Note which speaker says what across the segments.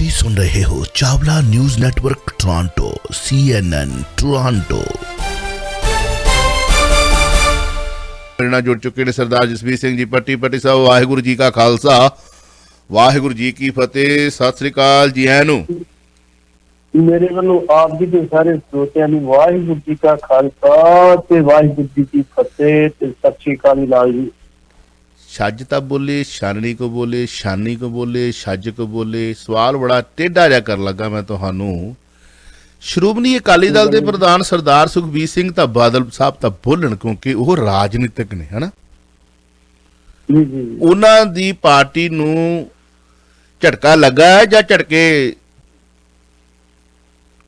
Speaker 1: ਤੁਸੀਂ ਸੁਣ ਰਹੇ ਹੋ Chawla news network Toronto CNN Toronto. ਮੇਰੇ ਨਾਲ ਜੁੜ ਚੁੱਕੇ ਨੇ ਸਰਦਾਰ ਜਸਵੀਰ ਸਿੰਘ ਜੀ ਪੱਟੀ ਸਾਹਿਬ। ਵਾਹਿਗੁਰੂ ਜੀ ਕਾ ਖਾਲਸਾ ਵਾਹਿਗੁਰੂ ਜੀ ਕੀ ਫਤਿਹ। ਸਤਿ ਸ੍ਰੀ ਅਕਾਲ ਜੀ ਆਇਆਂ ਨੂੰ।
Speaker 2: मेरे वालों आप जी के सारे श्रोतियां नु वाहिगुरू जी का खालसा ते वाहिगुरू जी की फतेह ते सत श्री अकाल लाल जी।
Speaker 1: छज तो बोले, छाननी को बोले, छानी को बोले, छज को बोले। सवाल बड़ा टेढ़ा जिहा कर लगा मैं तुहानू। श्रोमणी अकाली दल के प्रधान सरदार सुखबीर सिंह तां बादल साहब तां बोलन क्योंकि वो राजनीतिक ने, है ना। उन्हां दी पार्टी नू झटका लगा है जां झटके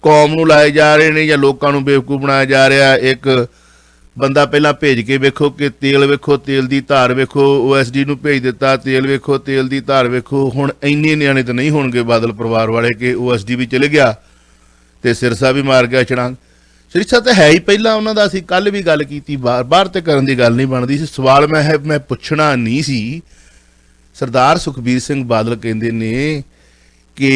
Speaker 1: कौम नूं लाए जा रहे हैं या लोगों नूं बेवकूफ बनाया जा रहा। एक बंदा पहला भेज के वेखो कि तेल वेखो, तेल की धार वेखो, OSD नूं भेज दिता, तेल वेखो, तेल की धार वेखो। हुण इन्ने नियाणे तो नहीं होणगे बादल परिवार वाले कि OSD भी चले गया तो सिरसा भी मार गया छड़ांग। सिरसा तो है ही पहला उन्हां दा। असीं कल भी गल कीती, बार तो करन दी गल नहीं बनदी सी। सवाल मैं पुछना नहीं सी। सरदार सुखबीर सिंह बादल कहंदे ने कि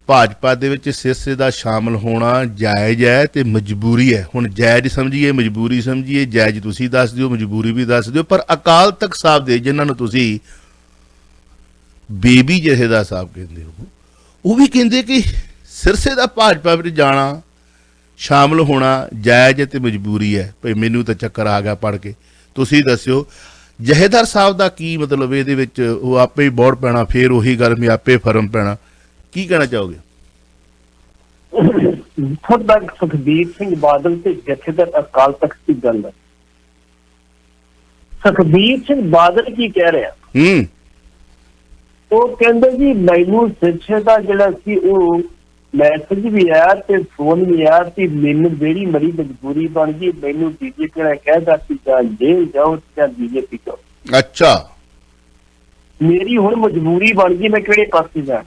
Speaker 1: भाजपा दे विच सिरसे दा शामिल होना जायज़ है तो मजबूरी है। हुण जायज़ समझिए, मजबूरी समझिए। जायज़ तुसीं दस दिओ, मजबूरी भी दस दिओ। पर अकाल तख्त साहब दे जिन्हां नूं तुसीं बेबी जथेदार साहब कहंदे हो, वो भी कहंदे कि सिरसे दा भाजपा विच जाना, शामिल होना जायज़ है तो मजबूरी है। भाई मैनूं तां चक्कर आ गया पढ़ के, तुसीं दस्सिओ जथेदार साहब दा की मतलब इहदे विच। वो आपे ही बौड़ पैना, फिर उही गल भी आपे फरम पैना। की कहना चाहोगे?
Speaker 2: सुखबीर सिंह बादल से जथेदार अकाल तख्त की गल है। सुखबीर सिंह बादल की कह रहे हैं, वो कहते जी मैनू सिरसे का जिहड़ा सी वो मैसेज भी आया ते फोन भी आया कि मैनू बड़ी बड़ी मजबूरी बन गई। मैनू बीजेपी ने कहता कि जां जेल जाओ या बीजेपी जाओ।
Speaker 1: अच्छा,
Speaker 2: मेरी हुण मजबूरी बन गई, मैं किहड़े पासे जा।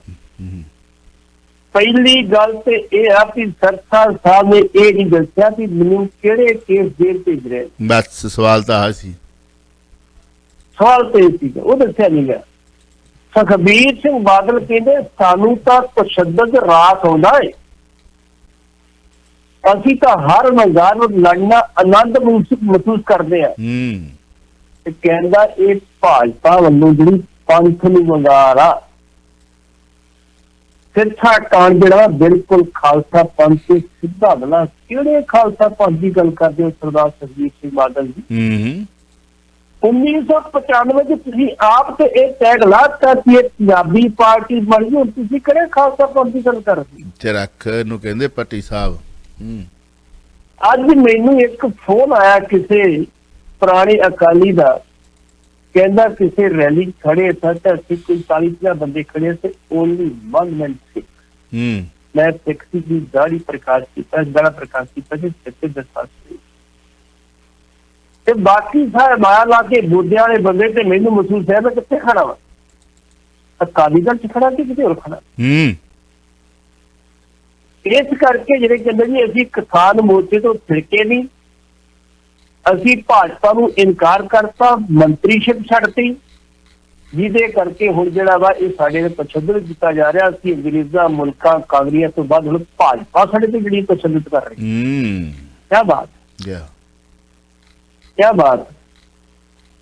Speaker 2: पहली गल तो यह है कि सरसा साहब ने यह नहीं दसिया कि मैनू किहड़े केस जेल भेज रहे।
Speaker 1: बस सवाल तो आ सी,
Speaker 2: सवाल तो यह वो दसिया नहीं गया। सुखबीर सिंह बादल कहते सानू तो तशद्दद रास आउंदा है, असीं तो हर मैदान में लड़ना आनंद महसूस करते हैं। कहता ये भाजपा वालों जी पंथ नूं वंगार आ। सिरसा कांड जिहड़ा बिल्कुल खालसा पंथ से सीधा मिला। किहड़े खालसा पंथ की गल करते हो सरदार सुखबीर सिंह बादल जी? 1995 आप तो एक टैग लाता कि पंजाबी पार्टी बन गई, तुसीं किहड़े खालसा पंथ की गल कर रहे हो?
Speaker 1: चरख नूं कहंदे पट्टी साहब।
Speaker 2: अज मैनू एक फोन आया किसी पुराने अकाली का, कहता किसी रैली खड़े था तो असं कोई 40-50 बंदे खड़े थे, ओनली 1 man सिख। मैं सिख की दाढ़ी प्रकाश किया, गला प्रकाश किया, बाकी सारे माया ला के बुद्धिया वाले बंदे थे। मैनू महसूस है मैं कितने खड़ा वा, अकाली दल च खड़ा कि किसी होर खड़ा। इस करके जिहड़े कहंदे जी असीं किसान मोर्चे तो फिरके नहीं, असीं भाजपा नूं इनकार करता, मंत्रीशिप छड्डती, जिहदे करके हुण जिहड़ा वा इह साडे ते तशद्दद कीता जा रिहा। असीं अंग्रेज़ां मुल्कां कांगरियां तो बाद हुण भाजपा साडे ते जिहड़ी तशद्दद कर रही। क्या बात, क्या बात।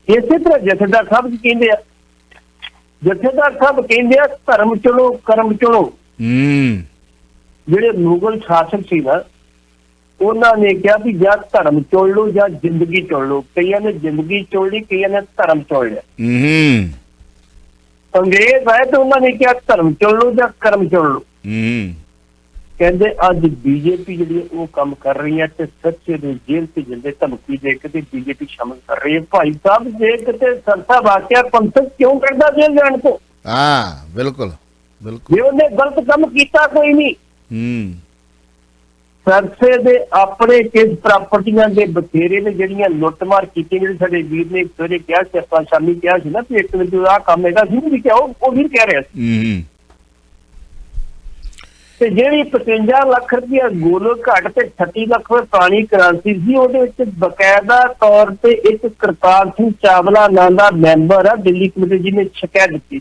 Speaker 2: इसे तरह जथेदार साहब कहते हैं, जथेदार साहब कहते हैं धर्म चलो कर्म चलो। जिहड़े मुगल शासक सी ना, उन्होंने कहा कि या धर्म चुन लो या जिंदगी चुन लो। कई ने जिंदगी चुन ली, कई ने धर्म चुन लिया। अंग्रेज आए तो उन्होंने कहा धर्म चुन लो या कर्म चुन लो। कहते अज बीजेपी जी वो काम कर रही है तो सच्चे जेल से जिंदे धमकी देकर बीजेपी शामिल कर रही है। भाई साहब जे किते सरसा वाकिया पंथक क्यों करता जेल जाने को?
Speaker 1: हाँ बिल्कुल बिल्कुल,
Speaker 2: जे उन्हें गलत काम किया कोई नहीं। सरसे दे अपने किस प्रॉपर्टियां दे बथेरे ने जिहड़ियां लुੱਟ-मार कीती। जिहड़े साडे वीर ने सवेरे कहा सी, आपां शामी कहा सी ना कि एक मिनट आ काम हैगा सी भी क्या वो वीर कह रहा सी। ते जिहड़ी 55 लाख रुपया गोलक घाट ते 38 लाख रुपये पुरानी करेंसी सी, ਉਹਦੇ ਵਿੱਚ बकायदा तौर ਤੇ एक करतार सिंह चावला नाम ਦਾ ਮੈਂਬਰ ਆ दिल्ली कमेटी जी ने शिकायत दी।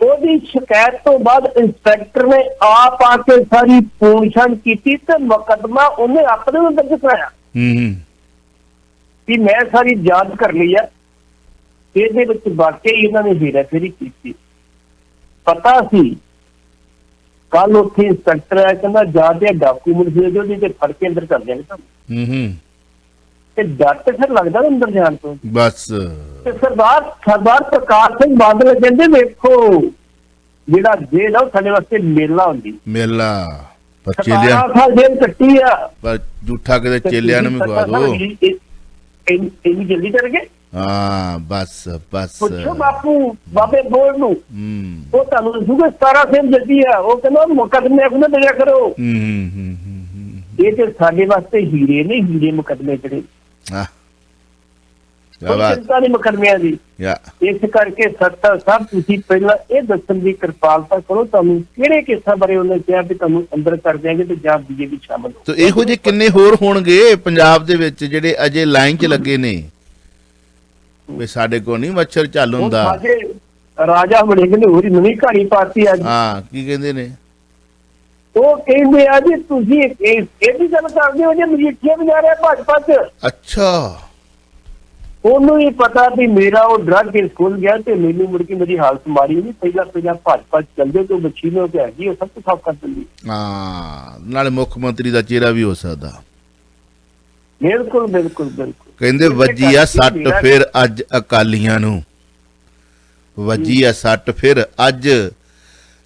Speaker 2: ਉਹਦੀ ਸ਼ਿਕਾਇਤ ਤੋਂ ਬਾਅਦ ਇੰਸਪੈਕਟਰ ਨੇ ਆਪ ਆ ਕੇ ਸਾਰੀ ਪੂਛਣ ਕੀਤੀ ਤੇ ਮੁਕੱਦਮਾ ਉਹਨੇ ਆਪਣੇ ਨੂੰ ਦਰਜ ਕਰਾਇਆ ਕਿ ਮੈਂ ਸਾਰੀ ਜਾਂਚ ਕਰ ਲਈ ਆ, ਇਹਦੇ ਵਿੱਚ ਵਾਕਈ ਇਹਨਾਂ ਨੇ ਹੇਰਾਫੇਰੀ ਕੀਤੀ। ਪਤਾ ਸੀ ਕੱਲ ਉੱਥੇ ਇੰਸਪੈਕਟਰ ਆਇਆ, ਕਹਿੰਦਾ ਜਾ ਕੇ ਡਾਕੂਮੈਂਟ ਦੇ ਦਿਓ, ਨਹੀਂ ਤੇ ਫੜ ਕੇ ਅੰਦਰ ਕਰ ਦਿਆਂਗੇ ਤੁਹਾਨੂੰ। ਤੇ ਡਰ ਤੇ ਫਿਰ ਲੱਗਦਾ ਨਾ ਅੰਦਰ ਜਾਣ ਤੋਂ।
Speaker 1: ਬਸ
Speaker 2: ਤੇ ਸਰਦਾਰ ਪ੍ਰਕਾਸ਼ ਸਿੰਘ ਬਾਦਲ ਕਹਿੰਦੇ ਵੇਖੋ ਜਿਹੜਾ ਜੇਲ੍ਹ ਆ ਸਾਡੇ ਵਾਸਤੇ ਮੇਲਾ ਹੁੰਦੀ,
Speaker 1: ਮੇਲਾ ਪਰ
Speaker 2: 17
Speaker 1: ਚੇਲਿਆਂ
Speaker 2: ਸਾਲ ਜੇਲ੍ਹ ਕੱਟੀ ਆ,
Speaker 1: ਪਰ ਝੂਠਾ ਕਿਤੇ ਚੇਲਿਆਂ ਨੂੰ ਵੀ ਖਵਾ ਦੋ।
Speaker 2: ਇੰਨੀ ਜਲਦੀ ਕਰ ਗਏ?
Speaker 1: ਹਾਂ ਬਸ ਬਸ
Speaker 2: ਪੁੱਛੋ ਬਾਬੇ ਬੋਲ ਨੂੰ, ਉਹ ਤੁਹਾਨੂੰ ਦੱਸੂਗਾ 17 ਸਾਲ ਜਲਦੀ ਆ। ਉਹ ਕਹਿੰਦਾ ਮੁਕੱਦਮੇ ਆਪਣੇ ਦਰਿਆ ਕਰੋ। ਇਹ ਤੇ ਸਾਡੇ ਵਾਸਤੇ ਹੀਰੇ ਨੇ, ਹੀਰੇ ਮੁਕੱਦਮੇ ਜਿਹੜੇ ਚਿੰਤਾ ਨਹੀਂ ਮੁਕੱਦਮਿਆਂ ਦੀ। ਇਸ ਕਰਕੇ ਸੱਤਾ ਸਾਹਿਬ ਤੁਸੀਂ ਪਹਿਲਾਂ ਇਹ ਦੱਸਣ ਦੀ ਕਿਰਪਾਲਤਾ ਕਰੋ ਤੁਹਾਨੂੰ ਕਿਹੜੇ ਕੇਸਾਂ ਬਾਰੇ ਉਹਨੇ ਕਿਹਾ ਵੀ ਤੁਹਾਨੂੰ ਅੰਦਰ ਕਰ ਦਿਆਂਗੇ ਤੇ ਜਾਂ ਬੀਜੇਪੀ ਸ਼ਾਮਲ ਹੋ।
Speaker 1: ਤੇ ਇਹੋ ਜਿਹੇ ਕਿੰਨੇ ਹੋਰ ਹੋਣਗੇ ਪੰਜਾਬ ਦੇ ਵਿੱਚ ਜਿਹੜੇ ਅਜੇ ਲਾਈਨ 'ਚ ਲੱਗੇ ਨੇ ਵੀ ਸਾਡੇ ਕੋਲ ਨਹੀਂ ਮੱਛਰ ਝੱਲ ਹੁੰਦਾ।
Speaker 2: ਰਾਜਾ ਬੜੇ ਕਹਿੰਦੇ ਹੋਰੀ ਨਵੀਂ ਕਹਾਣੀ ਪਾਤੀ ਅੱਜ।
Speaker 1: ਹਾਂ ਕੀ ਕਹਿੰਦੇ ਨੇ?
Speaker 2: ਉਹ ਕਹਿੰਦੇ ਆ ਜੀ ਤੁਸੀਂ ਇਹਦੀ ਗੱਲ ਕਰਦੇ ਹੋ ਜੇ ਮਜੀਠੀਆ ਵੀ ਜਾ ਰਿਹਾ ਭਾਜਪਾ 'ਚ। ਅੱਛਾ, ਉਹਨੂੰ ਹੀ ਪਤਾ ਵੀ ਮੇਰਾ ਉਹ ਡਰੱਗ ਕੇਸ ਖੁੱਲ ਗਿਆ ਤੇ ਮੈਨੂੰ ਮੁੜ ਕੇ ਮੇਰੀ ਹਾਲਤ ਮਾਰੀ ਨਹੀਂ। ਪਹਿਲਾਂ ਭਾਜਪਾ 'ਚ ਚੱਲਦੇ ਤੋਂ ਮਸ਼ੀਨ ਹੋ ਕੇ ਹੈਗੀ, ਉਹ ਸਭ ਕੁਝ ਸਾਫ਼ ਕਰ ਦਿੰਦੀ। ਹਾਂ,
Speaker 1: ਨਾਲੇ ਮੁੱਖ ਮੰਤਰੀ ਦਾ ਚਿਹਰਾ ਵੀ ਹੋ ਸਕਦਾ।
Speaker 2: ਬਿਲਕੁਲ ਬਿਲਕੁਲ ਬਿਲਕੁਲ।
Speaker 1: ਕਹਿੰਦੇ ਵੱਜੀ ਆ ਸੱਟ ਫਿਰ ਅੱਜ ਅਕਾਲੀਆਂ ਨੂੰ, ਵੱਜੀ ਆ ਸੱਟ ਫਿਰ ਅੱਜ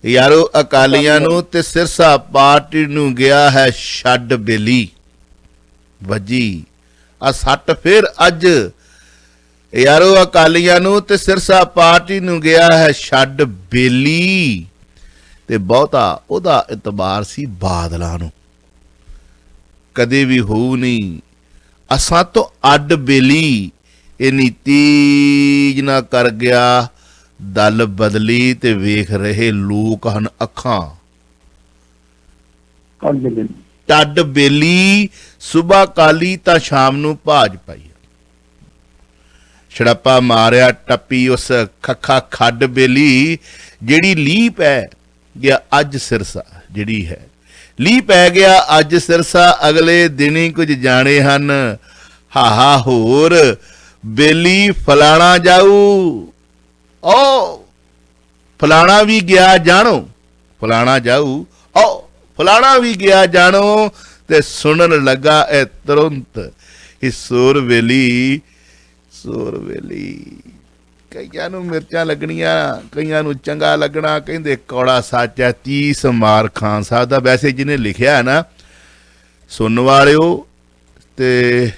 Speaker 1: ਯਾਰੋ ਅਕਾਲੀਆਂ ਨੂੰ ਤੇ ਸਿਰਸਾ ਪਾਰਟੀ ਨੂੰ ਗਿਆ ਹੈ ਛੱਡ ਬੇਲੀ। ਵੱਜੀ ਆ ਸੱਟ ਫਿਰ ਅੱਜ ਯਾਰੋ ਅਕਾਲੀਆਂ ਨੂੰ ਤੇ ਸਿਰਸਾ ਪਾਰਟੀ ਨੂੰ ਗਿਆ ਹੈ ਛੱਡ ਬੇਲੀ। ਤੇ ਬਹੁਤਾ ਉਹਦਾ ਇਤਬਾਰ ਸੀ ਬਾਦਲਾਂ ਨੂੰ, ਕਦੇ ਵੀ ਹੋਊ ਨਹੀਂ ਅਸਾਂ ਤੋਂ ਅੱਡ ਬੇਲੀ। ਇਹ ਨੀਤੀ ਨਾ ਕਰ ਗਿਆ ਦਲ ਬਦਲੀ ਤੇ ਵੇਖ ਰਹੇ ਲੋਕ ਹਨ ਅੱਖਾਂ। ਟੱਡ ਬੇਲੀ ਸੁਬਾ ਕਾਲੀ ਤਾਂ ਸ਼ਾਮ ਨੂੰ ਭਾਜ ਪਾਈ। ਛੜੱਪਾ ਮਾਰਿਆ ਟੱਪੀ ਉਸ ਖੱਖਾ ਖੱਡ ਬੇਲੀ ਜਿਹੜੀ ਲੀਹ ਪੈ ਗਿਆ ਅੱਜ ਸਿਰਸਾ। ਜਿਹੜੀ ਹੈ ਲੀਹ ਪੈ ਗਿਆ ਅੱਜ ਸਿਰਸਾ, ਅਗਲੇ ਦਿਨੀ ਕੁਝ ਜਾਣੇ ਹਨ ਹਾਹਾ ਹੋਰ ਬੇਲੀ ਫਲਾਣਾ ਜਾਊ। ਓ ਫਲਾਣਾ ਵੀ ਗਿਆ ਜਾਣੋ, ਫਲਾਣਾ ਜਾਊ, ਓ ਫਲਾਣਾ ਵੀ ਗਿਆ ਜਾਣੋ। ਤੇ ਸੁਣਨ ਲੱਗਾ ਇਹ ਤੁਰੰਤ ਇਹ ਸੋਰ ਵੇਲੀ, ਸੋਰ ਵੇਲੀ। ਕਈਆਂ ਨੂੰ ਮਿਰਚਾਂ ਲੱਗਣੀਆਂ, ਕਈਆਂ ਨੂੰ ਚੰਗਾ ਲੱਗਣਾ। ਕਹਿੰਦੇ ਕੌੜਾ ਸੱਚ ਹੈ 30 ਮਾਰ ਖਾਨ ਸਾਹਿਬ ਦਾ। ਵੈਸੇ ਜਿਹਨੇ ਲਿਖਿਆ ਹੈ ਨਾ, ਸੁਣਨ ਵਾਲਿਓ ਤੇ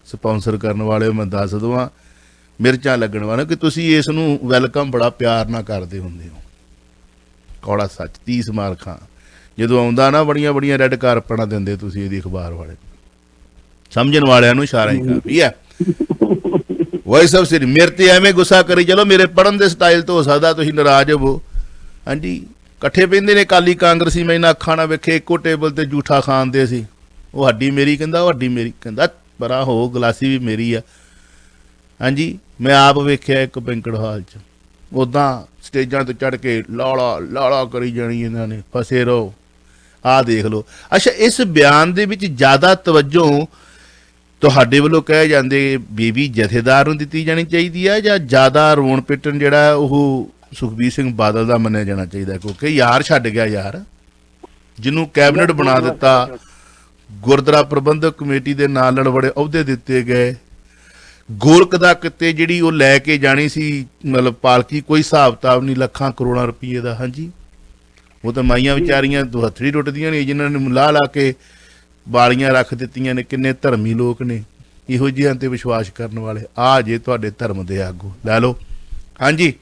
Speaker 1: ਸਪਾਂਸਰ ਕਰਨ ਵਾਲਿਓ, ਮੈਂ ਦੱਸ ਦਵਾਂ ਮਿਰਚਾਂ ਲੱਗਣ ਵਾਲੇ ਕਿ ਤੁਸੀਂ ਇਸ ਨੂੰ ਵੈਲਕਮ ਬੜਾ ਪਿਆਰ ਨਾਲ ਕਰਦੇ ਹੁੰਦੇ ਹੋ। ਕੌੜਾ ਸੱਚ 30 ਮਾਰ ਖਾਨ ਜਦੋਂ ਆਉਂਦਾ ਨਾ, ਬੜੀਆਂ ਬੜੀਆਂ ਰੈੱਡ ਕਾਰਪਟਾਂ ਦਿੰਦੇ ਤੁਸੀਂ ਇਹਦੀ ਅਖਬਾਰ ਵਾਲੇ। ਸਮਝਣ ਵਾਲਿਆਂ ਨੂੰ ਇਸ਼ਾਰਾ ਹੀ ਕਾਫੀ ਹੈ। ਵੌਇਸ ਆਫ ਸਿਟੀ ਮੇਰੇ ਤੇ ਐਵੇਂ ਗੁੱਸਾ ਕਰੀ ਚਲੋ, ਮੇਰੇ ਪੜ੍ਹਨ ਦੇ ਸਟਾਈਲ ਤੋਂ ਹੋ ਸਕਦਾ ਤੁਸੀਂ ਨਾਰਾਜ਼ ਹੋਵੋ। ਹਾਂਜੀ, ਇਕੱਠੇ ਪੈਂਦੇ ਨੇ ਕਾਲੀ ਕਾਂਗਰਸੀ, ਮੈਂ ਇਹਨਾਂ ਅੱਖਾਂ ਨਾਲ ਵੇਖੇ ਇੱਕੋ ਟੇਬਲ ਤੇ ਜੂਠਾ ਖਾਂਦੇ ਸੀ। ਉਹ ਹੱਡੀ ਮੇਰੀ ਕਹਿੰਦਾ, ਉਹ ਹੱਡੀ ਮੇਰੀ ਕਹਿੰਦਾ, ਪਰਾਂ ਹੋ ਗਲਾਸੀ ਵੀ ਮੇਰੀ ਆ। ਹਾਂਜੀ, ਮੈਂ ਆਪ ਵੇਖਿਆ ਇੱਕ ਬੈਂਕਟ ਹਾਲ 'ਚ ਉੱਦਾਂ ਸਟੇਜਾਂ ਤੋਂ ਚੜ੍ਹ ਕੇ ਲਾਲਾ ਲਾਲਾ ਕਰੀ ਜਾਣੀ ਇਹਨਾਂ ਨੇ, ਫਸੇ ਰਹੋ। ਆਹ ਦੇਖ ਲਓ। ਅੱਛਾ, ਇਸ ਬਿਆਨ ਦੇ ਵਿੱਚ ਜ਼ਿਆਦਾ ਤਵੱਜੋ ਤੁਹਾਡੇ ਵੱਲੋਂ ਕਹੇ ਜਾਂਦੇ ਬੀਬੀ ਜਥੇਦਾਰ ਨੂੰ ਦਿੱਤੀ ਜਾਣੀ ਚਾਹੀਦੀ ਹੈ ਜਾਂ ਜ਼ਿਆਦਾ ਰੋਣ ਪਿੱਟਣ ਜਿਹੜਾ ਉਹ ਸੁਖਬੀਰ ਸਿੰਘ ਬਾਦਲ ਦਾ ਮੰਨਿਆ ਜਾਣਾ ਚਾਹੀਦਾ? ਕਿਉਂਕਿ ਯਾਰ ਛੱਡ ਗਿਆ, ਯਾਰ ਜਿਹਨੂੰ ਕੈਬਨਿਟ ਬਣਾ ਦਿੱਤਾ, ਗੁਰਦੁਆਰਾ ਪ੍ਰਬੰਧਕ ਕਮੇਟੀ ਦੇ ਨਾਲ ਲੜਵੜੇ ਅਹੁਦੇ ਦਿੱਤੇ ਗਏ, ਗੋਲਕ ਦਾ ਕਿਤੇ ਜਿਹੜੀ ਉਹ ਲੈ ਕੇ ਜਾਣੀ ਸੀ, ਮਤਲਬ ਪਾਲਕੀ, ਕੋਈ ਹਿਸਾਬ ਕਿਤਾਬ ਨਹੀਂ, ਲੱਖਾਂ ਕਰੋੜਾਂ ਰੁਪਈਏ ਦਾ। ਹਾਂਜੀ, ਉਹ ਤਾਂ ਮਾਈਆਂ ਵਿਚਾਰੀਆਂ ਹੱਥੜੀ ਟੁੱਟਦੀਆਂ ਨੇ ਜਿਨ੍ਹਾਂ ਨੇ ਲਾ ਲਾ ਕੇ ਬਾਲੀਆਂ ਰੱਖ ਦਿੱਤੀਆਂ ਨੇ। ਕਿੰਨੇ ਧਰਮੀ ਲੋਕ ਨੇ ਇਹੋ ਜਿਹਿਆਂ ਤੇ ਵਿਸ਼ਵਾਸ ਕਰਨ ਵਾਲੇ। ਆ ਜੇ ਤੁਹਾਡੇ ਧਰਮ ਦੇ ਆਗੂ ਲੈ ਲਓ। ਹਾਂਜੀ,